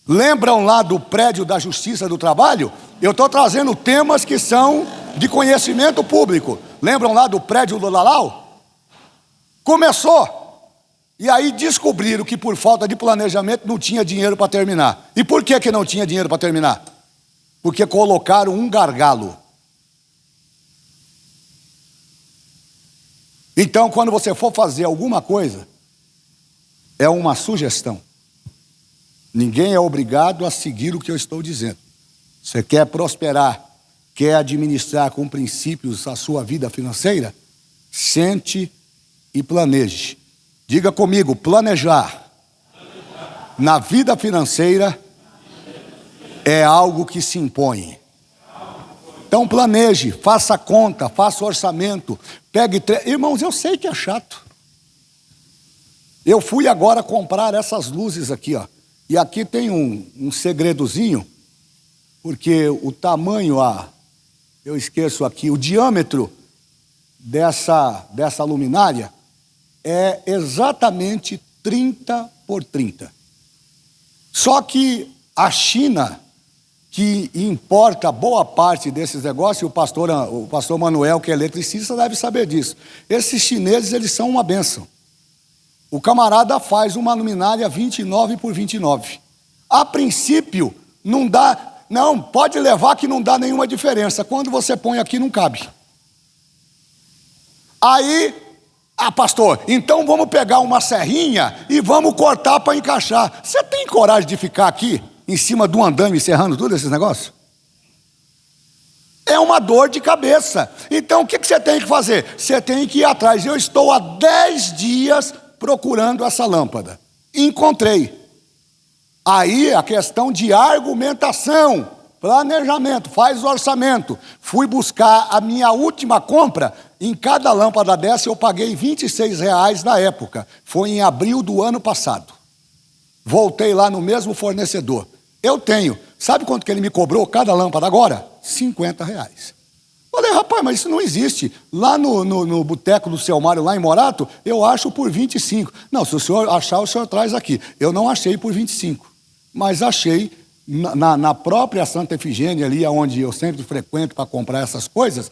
Lembram lá do prédio da Justiça do Trabalho? Eu estou trazendo temas que são de conhecimento público. Lembram lá do prédio do Lalau? Começou. E aí descobriram que por falta de planejamento não tinha dinheiro para terminar. E por que não tinha dinheiro para terminar? Porque colocaram um gargalo. Então, quando você for fazer alguma coisa, é uma sugestão. Ninguém é obrigado a seguir o que eu estou dizendo. Você quer prosperar, quer administrar com princípios a sua vida financeira? Sente e planeje. Diga comigo, planejar. Na vida financeira é algo que se impõe. Então planeje, faça conta, faça orçamento, pegue... Irmãos, eu sei que é chato. Eu fui agora comprar essas luzes aqui, ó. E aqui tem um segredozinho, porque o tamanho, eu esqueço aqui, o diâmetro dessa luminária é exatamente 30 por 30. Só que a China, que importa boa parte desses negócios, e o pastor Manuel, que é eletricista, deve saber disso. Esses chineses, eles são uma bênção. O camarada faz uma luminária 29 por 29. A princípio, não dá... Não, pode levar que não dá nenhuma diferença. Quando você põe aqui, não cabe. Aí, pastor, então vamos pegar uma serrinha e vamos cortar para encaixar. Você tem coragem de ficar aqui, em cima de um andaime, serrando tudo esses negócios? É uma dor de cabeça. Então, o que você tem que fazer? Você tem que ir atrás. Eu estou há 10 dias procurando essa lâmpada. Encontrei. Aí a questão de argumentação, planejamento, faz o orçamento. Fui buscar a minha última compra, em cada lâmpada dessa eu paguei R$26 na época. Foi em abril do ano passado. Voltei lá no mesmo fornecedor. Eu tenho, sabe quanto que ele me cobrou cada lâmpada agora? R$50. Falei, rapaz, mas isso não existe. Lá no boteco do seu Mário, lá em Morato, eu acho por 25. Não, se o senhor achar, o senhor traz aqui. Eu não achei por 25, mas achei na própria Santa Efigênia, ali onde eu sempre frequento para comprar essas coisas,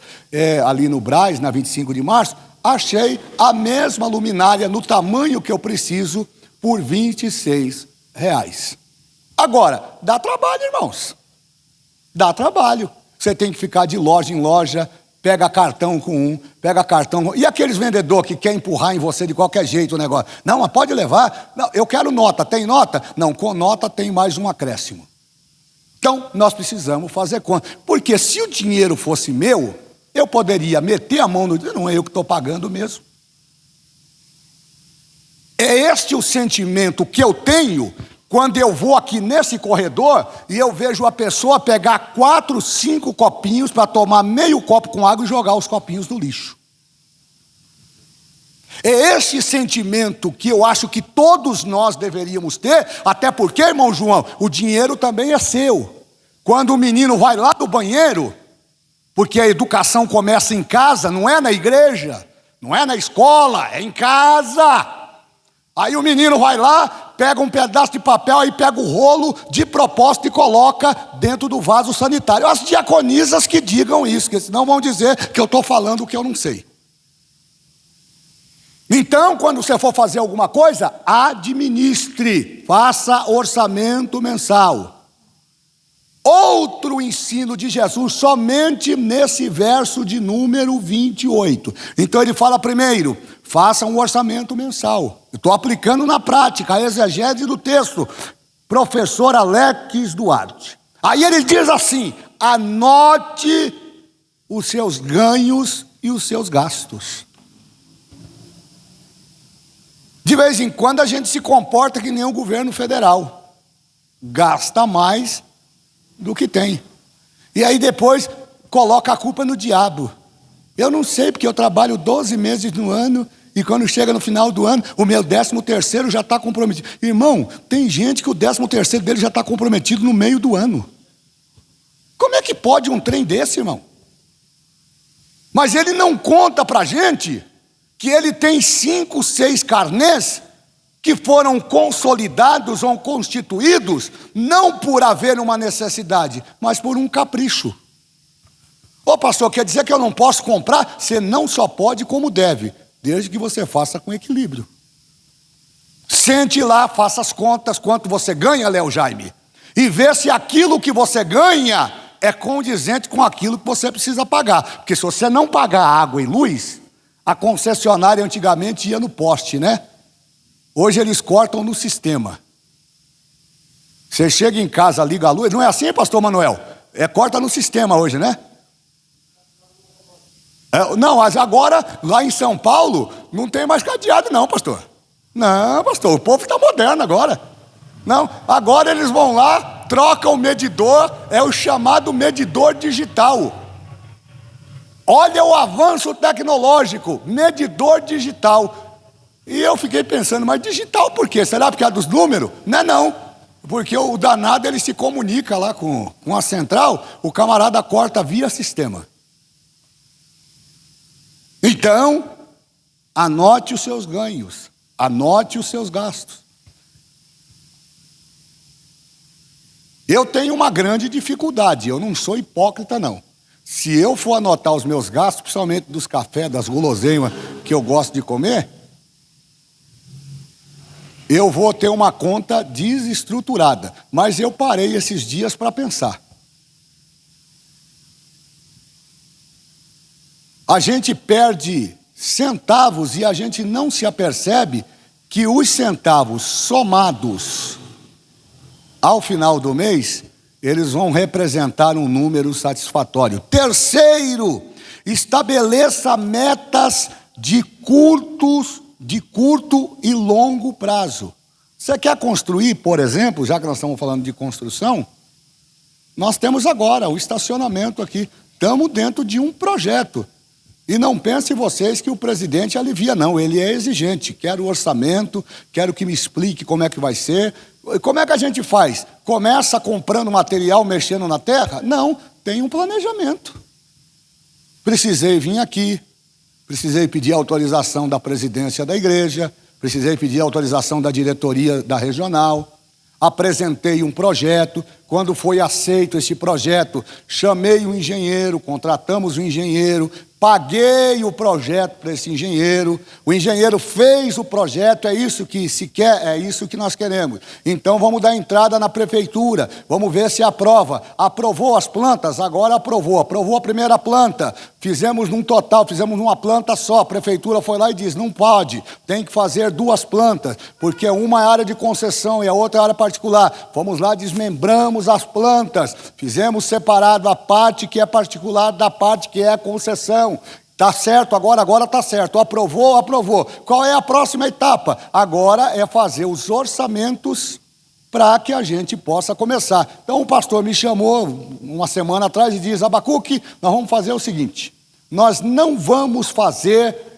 ali no Brás, na 25 de março, achei a mesma luminária no tamanho que eu preciso por R$26. Agora, dá trabalho, irmãos. Dá trabalho. Você tem que ficar de loja em loja, pega cartão com um, pega cartão com... E aqueles vendedores que querem empurrar em você de qualquer jeito o negócio? Não, mas pode levar. Não, eu quero nota. Tem nota? Não, com nota tem mais um acréscimo. Então, nós precisamos fazer conta. Porque se o dinheiro fosse meu, eu poderia meter a mão no dinheiro. Não é eu que estou pagando mesmo. É este o sentimento que eu tenho quando eu vou aqui nesse corredor e eu vejo a pessoa pegar 4, 5 copinhos para tomar meio copo com água e jogar os copinhos no lixo. É esse sentimento que eu acho que todos nós deveríamos ter, até porque, irmão João, o dinheiro também é seu. Quando o menino vai lá no banheiro, porque a educação começa em casa, não é na igreja, não é na escola, é em casa. Aí o menino vai lá, pega um pedaço de papel, aí pega o rolo de propósito e coloca dentro do vaso sanitário. As diaconisas que digam isso, porque senão vão dizer que eu estou falando o que eu não sei. Então, quando você for fazer alguma coisa, administre, faça orçamento mensal. Outro ensino de Jesus, somente nesse verso de número 28. Então ele fala primeiro, faça um orçamento mensal. Eu estou aplicando na prática a exegese do texto. Professor Alex Duarte. Aí ele diz assim, anote os seus ganhos e os seus gastos. De vez em quando a gente se comporta que nem o governo federal. Gasta mais do que tem. E aí depois coloca a culpa no diabo. Eu não sei, porque eu trabalho 12 meses no ano e quando chega no final do ano, o meu 13º já está comprometido. Irmão, tem gente que o 13º dele já está comprometido no meio do ano. Como é que pode um trem desse, irmão? Mas ele não conta para a gente que ele tem 5, 6 carnês que foram consolidados ou constituídos, não por haver uma necessidade, mas por um capricho. Ô pastor, quer dizer que eu não posso comprar? Você não só pode como deve, desde que você faça com equilíbrio. Sente lá, faça as contas, quanto você ganha, Léo Jaime, e vê se aquilo que você ganha é condizente com aquilo que você precisa pagar. Porque se você não pagar água e luz, a concessionária antigamente ia no poste, né? Hoje eles cortam no sistema. Você chega em casa, liga a luz, não é assim, pastor Manuel? Corta no sistema hoje, né? Não, mas agora, lá em São Paulo, não tem mais cadeado não, pastor. Não, pastor, o povo está moderno agora. Não, agora eles vão lá, trocam o medidor, é o chamado medidor digital. Olha o avanço tecnológico, medidor digital. E eu fiquei pensando, mas digital por quê? Será porque é dos números? Não, porque o danado ele se comunica lá com a central, o camarada corta via sistema. Então, anote os seus ganhos, anote os seus gastos. Eu tenho uma grande dificuldade, eu não sou hipócrita não. Se eu for anotar os meus gastos, principalmente dos cafés, das guloseimas que eu gosto de comer, eu vou ter uma conta desestruturada. Mas eu parei esses dias para pensar. A gente perde centavos e a gente não se apercebe que os centavos somados ao final do mês, eles vão representar um número satisfatório. Terceiro, estabeleça metas de curto e longo prazo. Você quer construir, por exemplo, já que nós estamos falando de construção, nós temos agora o estacionamento aqui. Estamos dentro de um projeto. E não pensem vocês que o presidente alivia, não. Ele é exigente. Quero o orçamento, quero que me explique como é que vai ser. Como é que a gente faz? Começa comprando material, mexendo na terra? Não, tem um planejamento. Precisei vir aqui, precisei pedir autorização da presidência da igreja, precisei pedir autorização da diretoria da regional, apresentei um projeto. Quando foi aceito esse projeto, chamei o engenheiro, contratamos o engenheiro, paguei o projeto para esse engenheiro, o engenheiro fez o projeto, é isso que se quer, é isso que nós queremos. Então vamos dar entrada na prefeitura, vamos ver se aprova. Aprovou as plantas? Agora aprovou a primeira planta, fizemos num total, fizemos uma planta só, a prefeitura foi lá e disse, não pode, tem que fazer 2 plantas, porque uma é área de concessão e a outra é área particular. Fomos lá, desmembramos as plantas, fizemos separado a parte que é particular da parte que é concessão. Está certo, agora está certo. Aprovou. Qual é a próxima etapa? Agora é fazer os orçamentos para que a gente possa começar. Então o pastor me chamou uma semana atrás e diz, Abacuque, nós vamos fazer o seguinte, nós não vamos fazer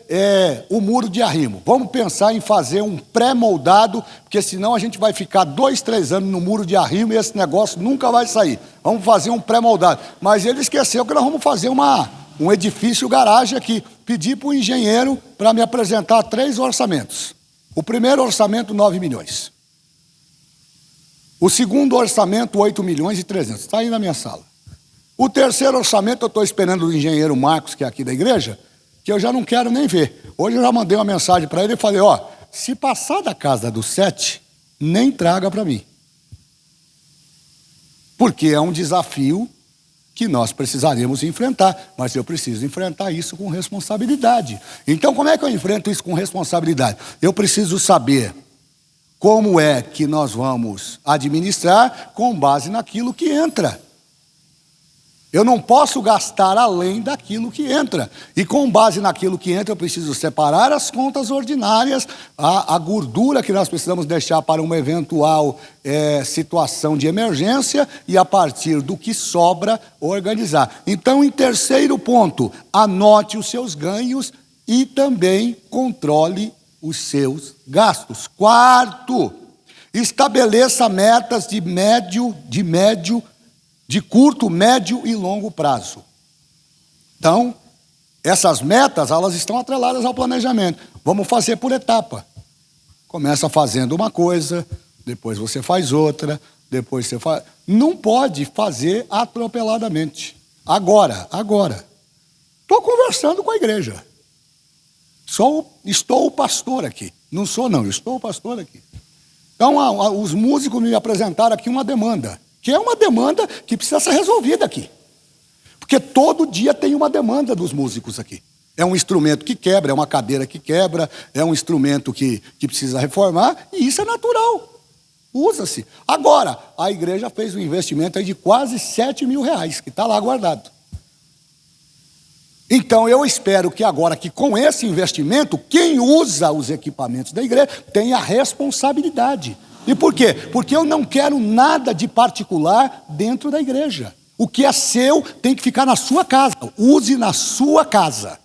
o muro de arrimo, vamos pensar em fazer um pré-moldado, porque senão a gente vai ficar 2, 3 anos no muro de arrimo e esse negócio nunca vai sair. Vamos fazer um pré-moldado. Mas ele esqueceu que nós vamos fazer um edifício garagem aqui. Pedi para o engenheiro para me apresentar 3 orçamentos. O primeiro orçamento, 9 milhões. O segundo orçamento, 8 milhões e 300. Está aí na minha sala. O terceiro orçamento, eu estou esperando do engenheiro Marcos, que é aqui da igreja, que eu já não quero nem ver. Hoje eu já mandei uma mensagem para ele e falei, ó, se passar da casa dos 7, nem traga para mim. Porque é um desafio que nós precisaríamos enfrentar, mas eu preciso enfrentar isso com responsabilidade. Então, como é que eu enfrento isso com responsabilidade? Eu preciso saber como é que nós vamos administrar com base naquilo que entra. Eu não posso gastar além daquilo que entra. E com base naquilo que entra, eu preciso separar as contas ordinárias, a gordura que nós precisamos deixar para uma eventual situação de emergência, e a partir do que sobra, organizar. Então, em terceiro ponto, anote os seus ganhos e também controle os seus gastos. Quarto, estabeleça metas de curto, médio e longo prazo. Então, essas metas, elas estão atreladas ao planejamento. Vamos fazer por etapa. Começa fazendo uma coisa, depois você faz outra, depois você faz... Não pode fazer atropeladamente. Agora. Estou conversando com a igreja. Estou o pastor aqui. Não sou, não, eu estou o pastor aqui. Então, os músicos me apresentaram aqui uma demanda, que é uma demanda que precisa ser resolvida aqui. Porque todo dia tem uma demanda dos músicos aqui. É um instrumento que quebra, é uma cadeira que quebra, é um instrumento que precisa reformar, e isso é natural. Usa-se. Agora, a igreja fez um investimento aí de quase 7 mil reais, que está lá guardado. Então, eu espero que agora, que com esse investimento, quem usa os equipamentos da igreja tenha responsabilidade. E por quê? Porque eu não quero nada de particular dentro da igreja. O que é seu tem que ficar na sua casa. Use na sua casa.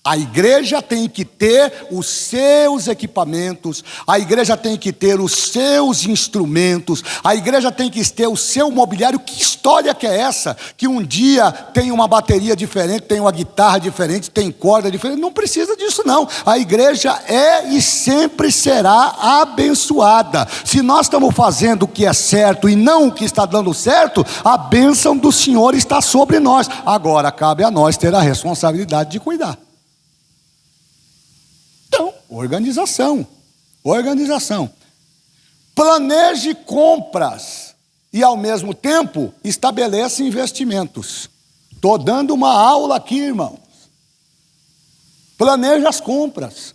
A igreja tem que ter os seus equipamentos, a igreja tem que ter os seus instrumentos, a igreja tem que ter o seu mobiliário. Que história que é essa? Que um dia tem uma bateria diferente, tem uma guitarra diferente, tem corda diferente. Não precisa disso, não. A igreja é e sempre será abençoada. Se nós estamos fazendo o que é certo e não o que está dando certo, a bênção do Senhor está sobre nós. Agora, cabe a nós ter a responsabilidade de cuidar. Então, organização. Planeje compras e, ao mesmo tempo, estabeleça investimentos. Estou dando uma aula aqui, irmãos. Planeje as compras.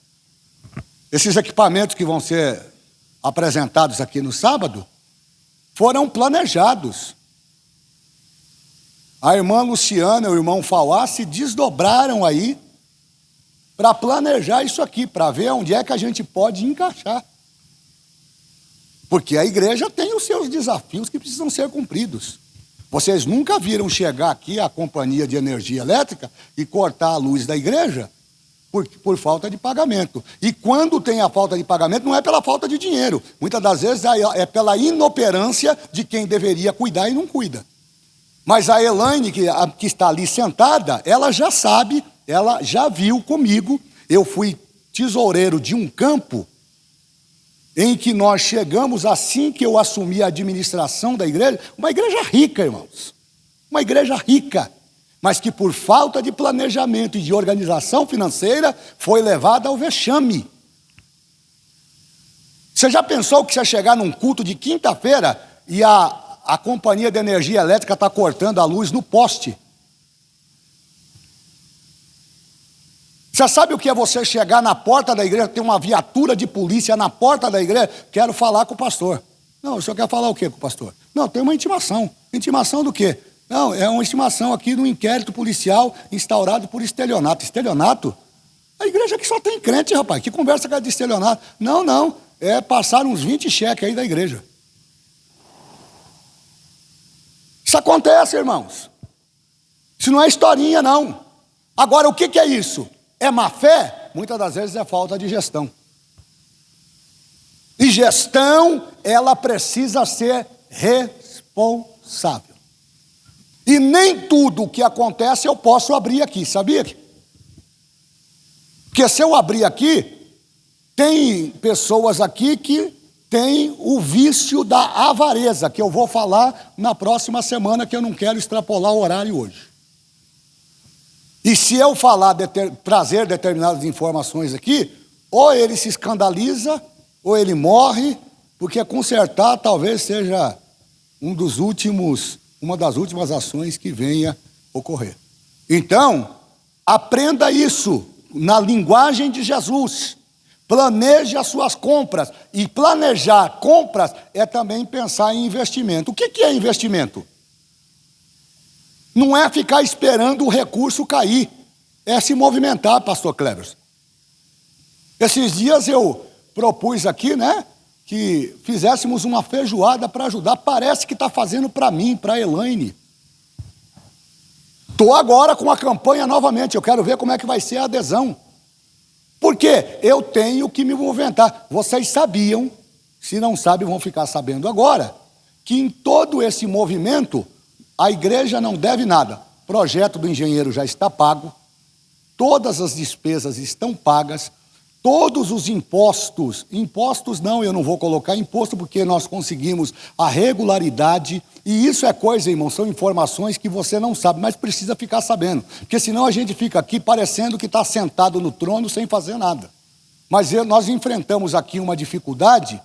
Esses equipamentos que vão ser apresentados aqui no sábado foram planejados. A irmã Luciana e o irmão Fauá se desdobraram aí para planejar isso aqui, para ver onde é que a gente pode encaixar. Porque a igreja tem os seus desafios que precisam ser cumpridos. Vocês nunca viram chegar aqui a companhia de energia elétrica e cortar a luz da igreja por falta de pagamento. E quando tem a falta de pagamento, não é pela falta de dinheiro. Muitas das vezes é pela inoperância de quem deveria cuidar e não cuida. Mas a Elaine, que está ali sentada, ela já sabe. Ela já viu comigo. Eu fui tesoureiro de um campo em que nós chegamos assim que eu assumi a administração da igreja. Uma igreja rica, irmãos. Uma igreja rica, mas que por falta de planejamento e de organização financeira foi levada ao vexame. Você já pensou que você chegar num culto de quinta-feira e a companhia de energia elétrica está cortando a luz no poste? Você sabe o que é você chegar na porta da igreja, ter uma viatura de polícia na porta da igreja? Quero falar com o pastor. Não, o senhor quer falar o quê com o pastor? Não, tem uma intimação. Intimação do quê? Não, é uma intimação aqui no inquérito policial instaurado por estelionato. Estelionato? A igreja que só tem crente, rapaz. Que conversa de estelionato? Não. É passar uns 20 cheques aí da igreja. Isso acontece, irmãos. Isso não é historinha, não. Agora, o que é isso? É má fé? Muitas das vezes é falta de gestão. E gestão, ela precisa ser responsável. E nem tudo o que acontece eu posso abrir aqui, sabia? Porque se eu abrir aqui, Tem pessoas aqui que têm o vício da avareza, que eu vou falar na próxima semana, que eu não quero extrapolar o horário hoje. E se eu falar, trazer determinadas informações aqui, ou ele se escandaliza, ou ele morre, porque consertar talvez seja uma das últimas ações que venha ocorrer. Então, aprenda isso na linguagem de Jesus. Planeje as suas compras. E planejar compras é também pensar em investimento. O que é investimento? Não é ficar esperando o recurso cair. É se movimentar, pastor Cleverson. Esses dias eu propus aqui, que fizéssemos uma feijoada para ajudar. Parece que está fazendo para mim, para a Elaine. Estou agora com a campanha novamente. Eu quero ver como é que vai ser a adesão. Porque eu tenho que me movimentar. Vocês sabiam, se não sabem, vão ficar sabendo agora, que em todo esse movimento, a igreja não deve nada. O projeto do engenheiro já está pago, todas as despesas estão pagas, todos os impostos não, eu não vou colocar imposto porque nós conseguimos a regularidade, e isso é coisa, irmão, são informações que você não sabe, mas precisa ficar sabendo, porque senão a gente fica aqui parecendo que está sentado no trono sem fazer nada. Mas nós enfrentamos aqui uma dificuldade,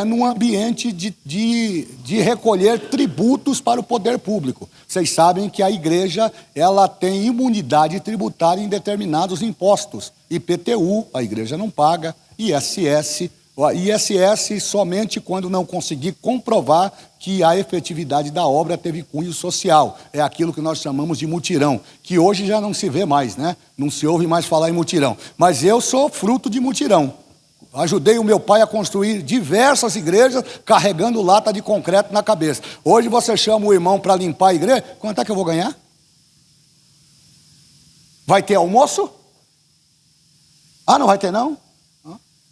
num ambiente de recolher tributos para o poder público. Vocês sabem que a igreja ela tem imunidade tributária em determinados impostos. IPTU, a igreja não paga, ISS somente quando não conseguir comprovar que a efetividade da obra teve cunho social. É aquilo que nós chamamos de mutirão, que hoje já não se vê mais, Não se ouve mais falar em mutirão. Mas eu sou fruto de mutirão. Ajudei o meu pai a construir diversas igrejas carregando lata de concreto na cabeça. Hoje você chama o irmão para limpar a igreja, quanto é que eu vou ganhar? Vai ter almoço? Ah, não vai ter não?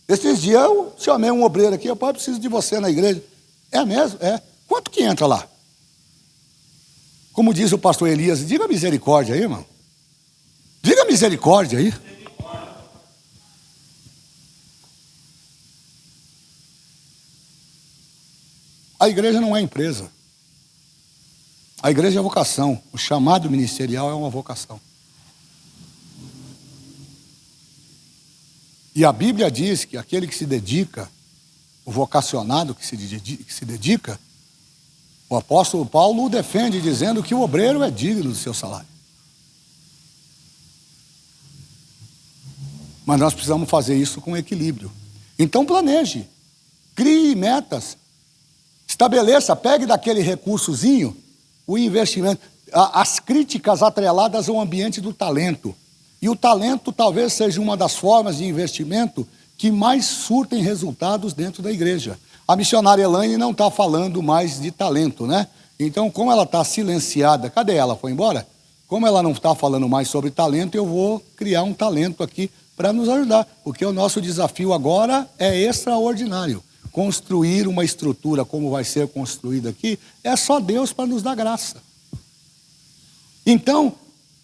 Esses dias eu chamei um obreiro aqui, pai, eu preciso de você na igreja. É mesmo? É. Quanto que entra lá? Como diz o pastor Elias, diga misericórdia aí, irmão. Diga misericórdia aí. A igreja não é empresa. A igreja é vocação. O chamado ministerial é uma vocação. E a Bíblia diz que aquele que se dedica, o vocacionado que se dedica, o apóstolo Paulo o defende dizendo que o obreiro é digno do seu salário. Mas nós precisamos fazer isso com equilíbrio. Então planeje, crie metas, estabeleça, pegue daquele recursozinho o investimento, as críticas atreladas ao ambiente do talento. E o talento talvez seja uma das formas de investimento que mais surtem resultados dentro da igreja. A missionária Elaine não está falando mais de talento, Então, como ela está silenciada, cadê ela? Foi embora? Como ela não está falando mais sobre talento, eu vou criar um talento aqui para nos ajudar, porque o nosso desafio agora é extraordinário. Construir uma estrutura como vai ser construída aqui, é só Deus para nos dar graça. Então,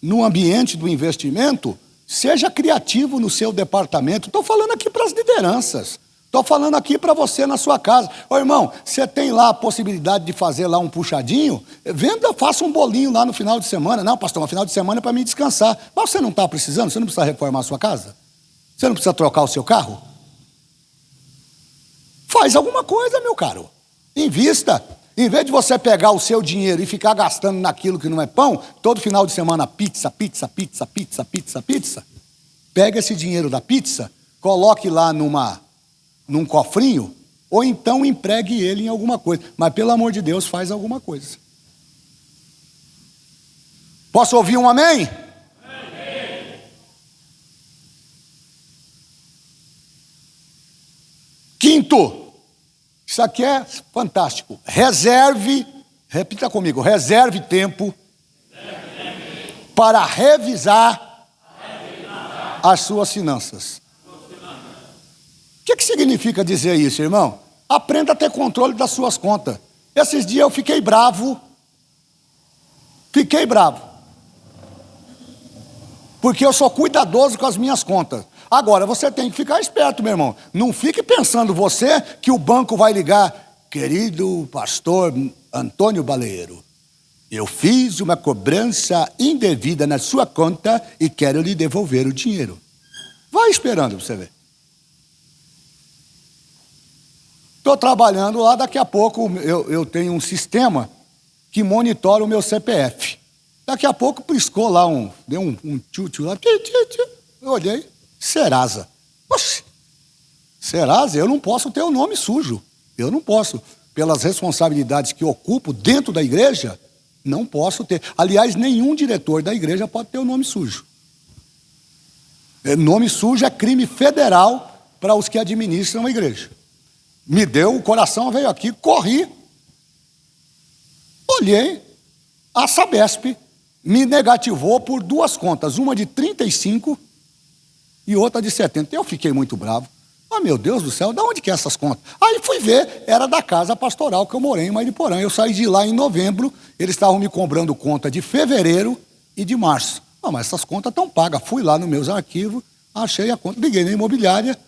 no ambiente do investimento, seja criativo no seu departamento. Estou falando aqui para as lideranças. Estou falando aqui para você na sua casa. Ô irmão, você tem lá a possibilidade de fazer lá um puxadinho? Venda, faça um bolinho lá no final de semana. Não, pastor, no final de semana é para mim descansar. Mas você não está precisando? Você não precisa reformar a sua casa? Você não precisa trocar o seu carro? Faz alguma coisa, meu caro. Invista. Em vez de você pegar o seu dinheiro e ficar gastando naquilo que não é pão, todo final de semana pizza, pega esse dinheiro da pizza, coloque lá num cofrinho, ou então empregue ele em alguma coisa. Mas, pelo amor de Deus, faz alguma coisa. Posso ouvir um amém? Amém. Quinto. Isso aqui é fantástico. Repita comigo, reserve tempo para revisar as suas finanças. O que significa dizer isso, irmão? Aprenda a ter controle das suas contas. Esses dias eu fiquei bravo. porque eu sou cuidadoso com as minhas contas. Agora, você tem que ficar esperto, meu irmão. Não fique pensando você que o banco vai ligar: querido pastor Antônio Baleiro, eu fiz uma cobrança indevida na sua conta e quero lhe devolver o dinheiro. Vai esperando para você ver. Estou trabalhando lá, daqui a pouco eu tenho um sistema que monitora o meu CPF. Daqui a pouco piscou lá, deu um tchu-tchu lá. Eu olhei, Serasa. Oxe, Serasa, eu não posso ter o nome sujo. Eu não posso. Pelas responsabilidades que ocupo dentro da igreja, não posso ter. Aliás, nenhum diretor da igreja pode ter o nome sujo. Nome sujo é crime federal para os que administram a igreja. Me deu, o coração veio aqui, corri. Olhei, a Sabesp me negativou por duas contas, uma de 35 e outra de 70. Eu fiquei muito bravo. Ah, meu Deus do céu, de onde que é essas contas? Aí fui ver, era da casa pastoral que eu morei em Mariporã. Eu saí de lá em novembro, eles estavam me cobrando conta de fevereiro e de março. Ah, mas essas contas estão pagas. Fui lá nos meus arquivos, achei a conta, liguei na imobiliária.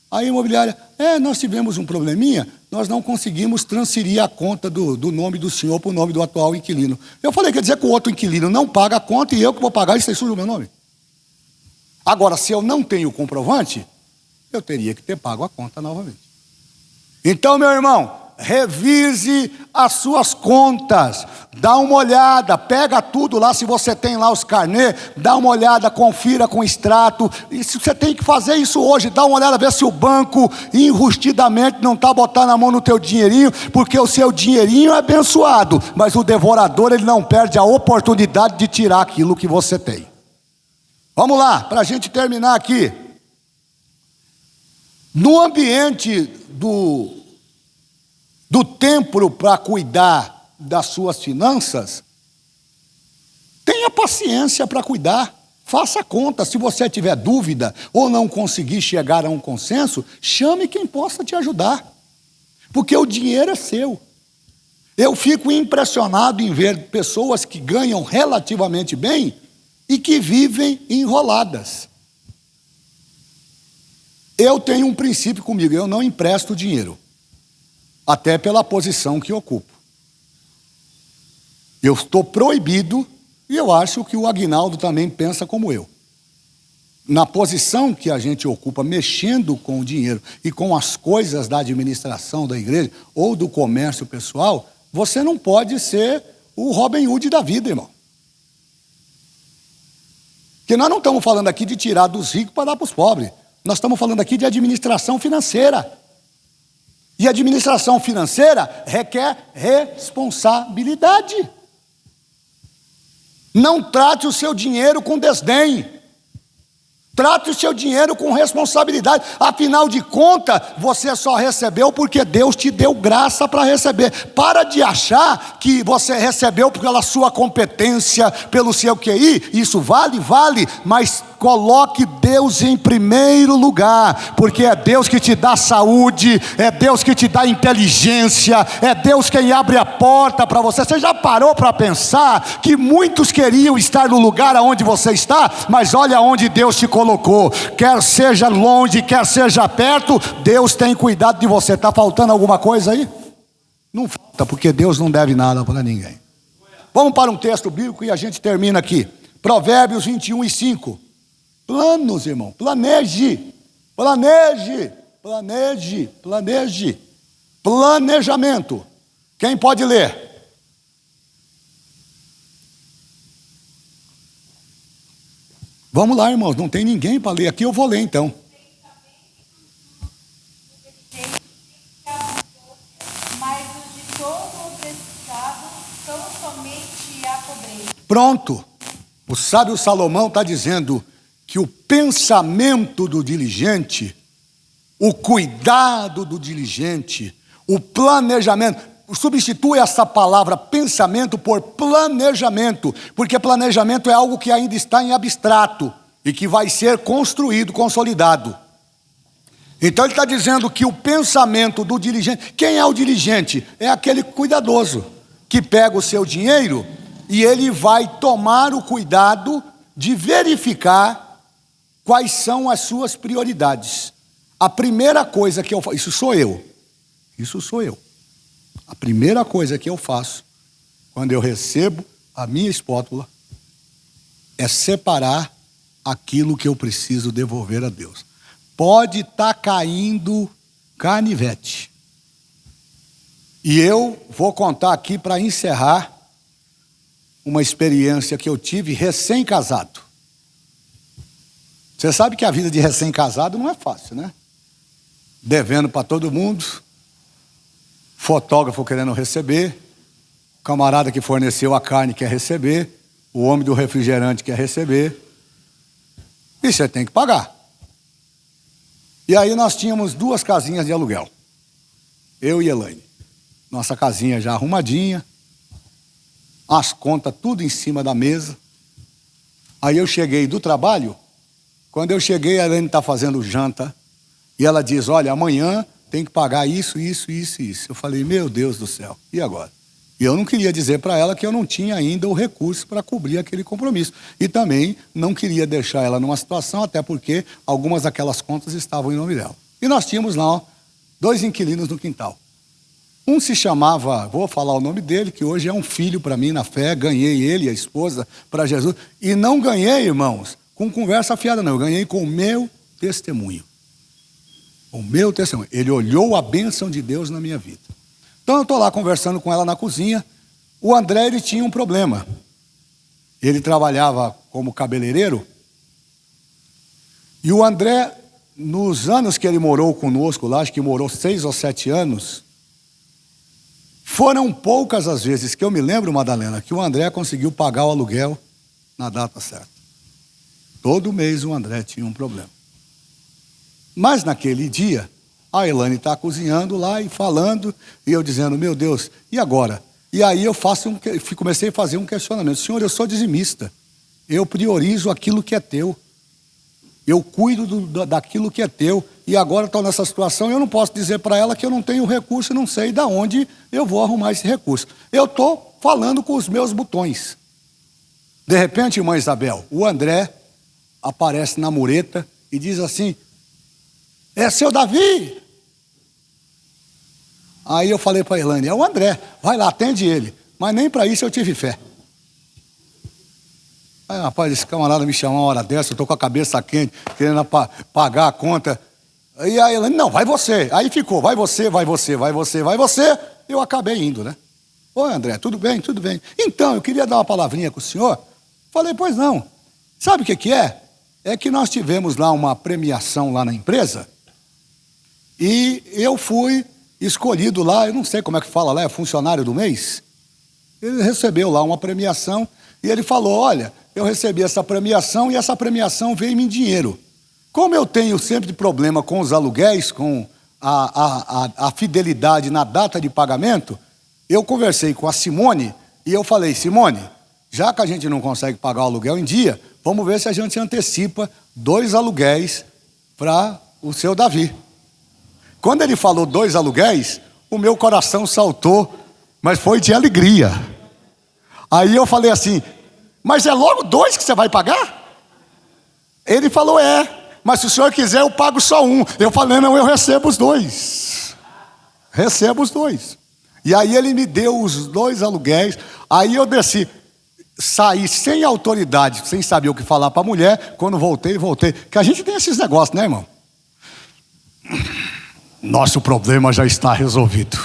Aí a imobiliária, nós tivemos um probleminha, nós não conseguimos transferir a conta do nome do senhor para o nome do atual inquilino. Eu falei, quer dizer que o outro inquilino não paga a conta e eu que vou pagar, isso aí suja o meu nome? Agora, se eu não tenho o comprovante, eu teria que ter pago a conta novamente. Então, meu irmão, revise as suas contas, dá uma olhada, pega tudo lá, se você tem lá os carnês, dá uma olhada, confira com extrato, e se você tem que fazer isso hoje, dá uma olhada, ver se o banco enrustidamente não está botando a mão no teu dinheirinho, porque o seu dinheirinho é abençoado, mas o devorador, ele não perde a oportunidade de tirar aquilo que você tem. Vamos lá, para a gente terminar aqui. No ambiente do templo para cuidar das suas finanças, tenha paciência para cuidar, faça conta. Se você tiver dúvida ou não conseguir chegar a um consenso, chame quem possa te ajudar, porque o dinheiro é seu. Eu fico impressionado em ver pessoas que ganham relativamente bem e que vivem enroladas. Eu tenho um princípio comigo, eu não empresto dinheiro, até pela posição que ocupo. Eu estou proibido, e eu acho que o Aguinaldo também pensa como eu. Na posição que a gente ocupa, mexendo com o dinheiro e com as coisas da administração da igreja ou do comércio pessoal, você não pode ser o Robin Hood da vida, irmão. Porque nós não estamos falando aqui de tirar dos ricos para dar para os pobres. Nós estamos falando aqui de administração financeira. E administração financeira requer responsabilidade. Não trate o seu dinheiro com desdém. Trate o seu dinheiro com responsabilidade. Afinal de contas, você só recebeu porque Deus te deu graça para receber. Para de achar que você recebeu pela sua competência, pelo seu QI. Isso vale, mas coloque Deus em primeiro lugar, porque é Deus que te dá saúde, é Deus que te dá inteligência, é Deus quem abre a porta para você. Você já parou para pensar que muitos queriam estar no lugar onde você está, mas olha onde Deus te colocou, quer seja longe, quer seja perto, Deus tem cuidado de você. Está faltando alguma coisa aí? Não falta, porque Deus não deve nada para ninguém. Vamos para um texto bíblico e a gente termina aqui. Provérbios 21:5. Planos, irmão, planeje. Planejamento. Quem pode ler? Vamos lá, irmãos, não tem ninguém para ler aqui, eu vou ler então. Mas os de todo necessitado são somente a pobreza. Pronto. O sábio Salomão está dizendo que o pensamento do diligente, o cuidado do diligente, o planejamento, substitui essa palavra pensamento por planejamento, porque planejamento é algo que ainda está em abstrato e que vai ser construído, consolidado. Então ele está dizendo que o pensamento do diligente, quem é o diligente? É aquele cuidadoso, que pega o seu dinheiro e ele vai tomar o cuidado de verificar quais são as suas prioridades. A primeira coisa que eu faço, isso sou eu. A primeira coisa que eu faço, quando eu recebo a minha espátula, é separar aquilo que eu preciso devolver a Deus. Pode estar caindo canivete. E eu vou contar aqui para encerrar uma experiência que eu tive recém-casado. Você sabe que a vida de recém-casado não é fácil, né? Devendo para todo mundo, fotógrafo querendo receber, camarada que forneceu a carne quer receber, o homem do refrigerante quer receber, e você tem que pagar. E aí nós tínhamos 2 casinhas de aluguel, eu e Elaine. Nossa casinha já arrumadinha, as contas tudo em cima da mesa. Aí eu cheguei do trabalho, quando eu cheguei a Elaine está fazendo janta, e ela diz, olha, amanhã tem que pagar isso. Eu falei, meu Deus do céu, e agora? E eu não queria dizer para ela que eu não tinha ainda o recurso para cobrir aquele compromisso. E também não queria deixar ela numa situação, até porque algumas daquelas contas estavam em nome dela. E nós tínhamos lá 2 inquilinos no quintal. Um se chamava, vou falar o nome dele, que hoje é um filho para mim na fé, ganhei ele e a esposa para Jesus. E não ganhei, irmãos, com conversa fiada não, eu ganhei com o meu testemunho. O meu testemunho. Ele olhou a bênção de Deus na minha vida. Então eu estou lá conversando com ela na cozinha. O André, ele tinha um problema. Ele trabalhava como cabeleireiro. E o André, nos anos que ele morou conosco lá, acho que morou 6 ou 7 anos, foram poucas as vezes que eu me lembro, Madalena, que o André conseguiu pagar o aluguel na data certa. Todo mês o André tinha um problema. Mas naquele dia, a Elaine está cozinhando lá e falando, e eu dizendo, meu Deus, e agora? E aí eu comecei a fazer um questionamento. Senhor, eu sou dizimista, eu priorizo aquilo que é teu, eu cuido daquilo que é teu, e agora estou nessa situação, eu não posso dizer para ela que eu não tenho recurso, e não sei de onde eu vou arrumar esse recurso. Eu estou falando com os meus botões. De repente, irmã Isabel, o André aparece na mureta e diz assim, é seu Davi? Aí eu falei para a Elaine, é o André, vai lá, atende ele. Mas nem para isso eu tive fé. Aí, rapaz, esse camarada me chamou uma hora dessa, eu estou com a cabeça quente, querendo pagar a conta. E a Elaine, não, vai você. Aí ficou, vai você. Eu acabei indo, né? Oi, André, tudo bem? Tudo bem. Então, eu queria dar uma palavrinha com o senhor. Falei, pois não. Sabe o que é? É que nós tivemos lá uma premiação lá na empresa, e eu fui escolhido lá, eu não sei como é que fala lá, é funcionário do mês. Ele recebeu lá uma premiação e ele falou, olha, eu recebi essa premiação e essa premiação veio-me em dinheiro. Como eu tenho sempre problema com os aluguéis, com a fidelidade na data de pagamento, eu conversei com a Simone e eu falei, Simone, já que a gente não consegue pagar o aluguel em dia, vamos ver se a gente antecipa 2 aluguéis para o seu Davi. Quando ele falou 2 aluguéis, o meu coração saltou, mas foi de alegria. Aí eu falei assim, mas é logo 2 que você vai pagar? Ele falou, mas se o senhor quiser eu pago só 1. Eu falei, não, eu recebo os 2. Recebo os 2. E aí ele me deu os 2 aluguéis, aí eu desci. Saí sem autoridade, sem saber o que falar para a mulher. Quando voltei. Que a gente tem esses negócios, né, irmão? Nosso problema já está resolvido.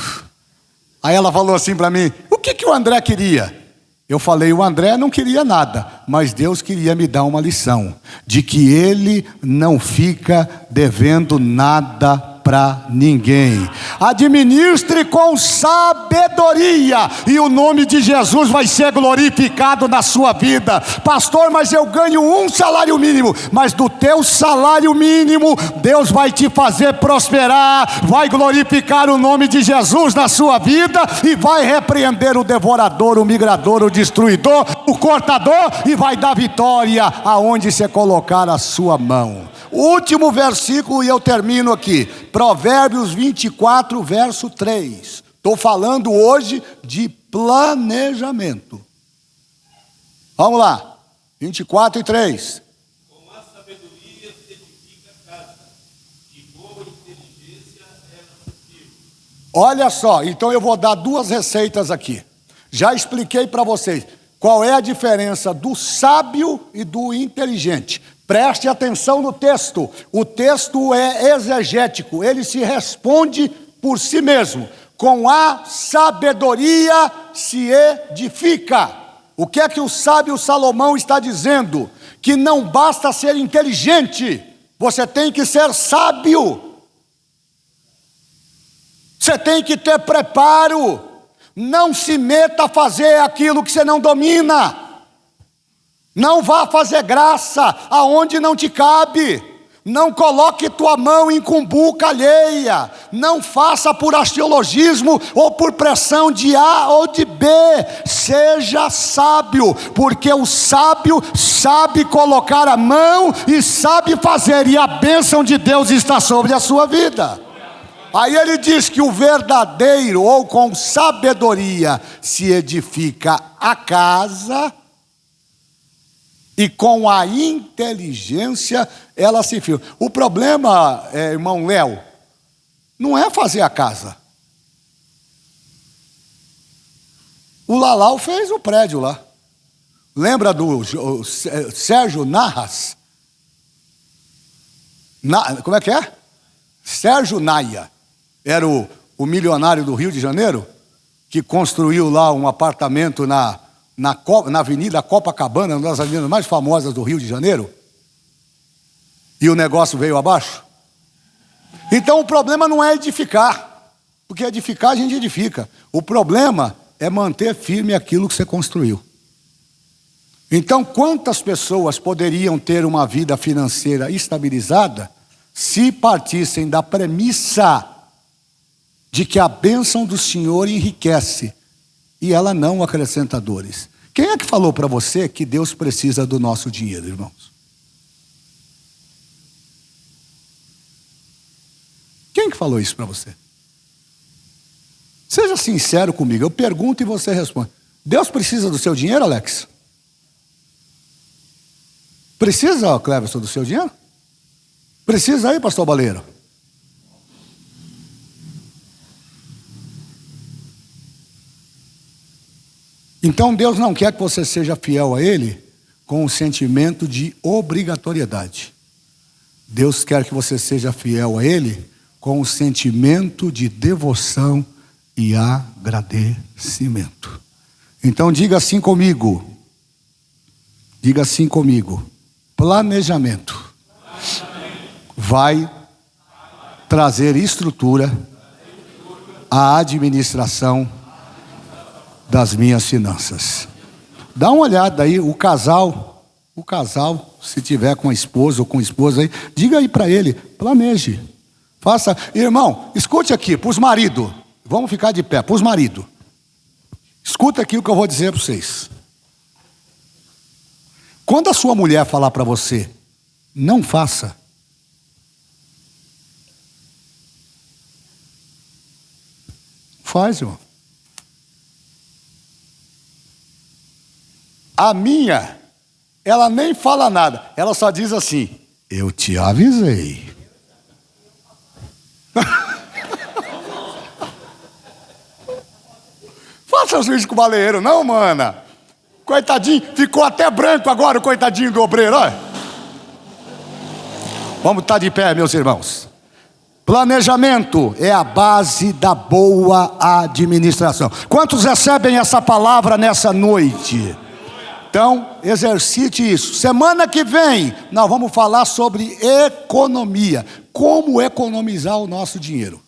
Aí ela falou assim para mim, o que o André queria? Eu falei, o André não queria nada, mas Deus queria me dar uma lição, de que ele não fica devendo nada para ninguém. Administre com sabedoria e o nome de Jesus vai ser glorificado na sua vida. Pastor, mas eu ganho 1 salário mínimo, mas do teu salário mínimo Deus vai te fazer prosperar, vai glorificar o nome de Jesus na sua vida e vai repreender o devorador, o migrador, o destruidor, o cortador, e vai dar vitória aonde você colocar a sua mão. O último versículo e eu termino aqui, Provérbios 24, verso 3. Estou falando hoje de planejamento. Vamos lá. 24 e 3. Com a sabedoria se edifica a casa, de boa inteligência ela se firma. Olha só, então eu vou dar duas receitas aqui. Já expliquei para vocês qual é a diferença do sábio e do inteligente. Preste atenção no texto. O texto é exegético, ele se responde por si mesmo. Com a sabedoria se edifica. O que é que o sábio Salomão está dizendo? Que não basta ser inteligente, você tem que ser sábio. Você tem que ter preparo. Não se meta a fazer aquilo que você não domina. Não vá fazer graça aonde não te cabe. Não coloque tua mão em cumbuca alheia. Não faça por axiologismo ou por pressão de A ou de B. Seja sábio, porque o sábio sabe colocar a mão e sabe fazer, e a bênção de Deus está sobre a sua vida. Aí ele diz que o verdadeiro, ou com sabedoria, se edifica a casa, e com a inteligência ela se firma. O problema, irmão Léo, não é fazer a casa. O Lalau fez o prédio lá. Lembra do Sérgio Narras? Como é que é? Sérgio Naia. Era o milionário do Rio de Janeiro, que construiu lá um apartamento na Avenida Copacabana, uma das avenidas mais famosas do Rio de Janeiro, e o negócio veio abaixo. Então o problema não é edificar, porque edificar a gente edifica. O problema é manter firme aquilo que você construiu. Então, quantas pessoas poderiam ter uma vida financeira estabilizada se partissem da premissa de que a bênção do Senhor enriquece e ela não acrescenta dores? Quem é que falou para você que Deus precisa do nosso dinheiro, irmãos? Quem que falou isso para você? Seja sincero comigo, eu pergunto e você responde. Deus precisa do seu dinheiro, Alex? Precisa, Cleverson, do seu dinheiro? Precisa aí, pastor Baleiro? Então Deus não quer que você seja fiel a Ele com um sentimento de obrigatoriedade. Deus quer que você seja fiel a Ele com um sentimento de devoção e agradecimento. Então diga assim comigo. Diga assim comigo. Planejamento vai trazer estrutura à administração das minhas finanças. Dá uma olhada aí, o casal, se tiver com a esposa ou com a esposa aí, diga aí para ele, planeje, faça. Irmão, escute aqui, para os maridos, vamos ficar de pé, para os maridos, escuta aqui o que eu vou dizer para vocês. Quando a sua mulher falar para você, não faça, faz, irmão. A minha, ela nem fala nada, ela só diz assim: eu te avisei. Faça isso com o baleeiro, não, mana. Coitadinho, ficou até branco agora o coitadinho do obreiro, olha. Vamos estar de pé, meus irmãos. Planejamento é a base da boa administração. Quantos recebem essa palavra nessa noite? Então, exercite isso. Semana que vem, nós vamos falar sobre economia. Como economizar o nosso dinheiro.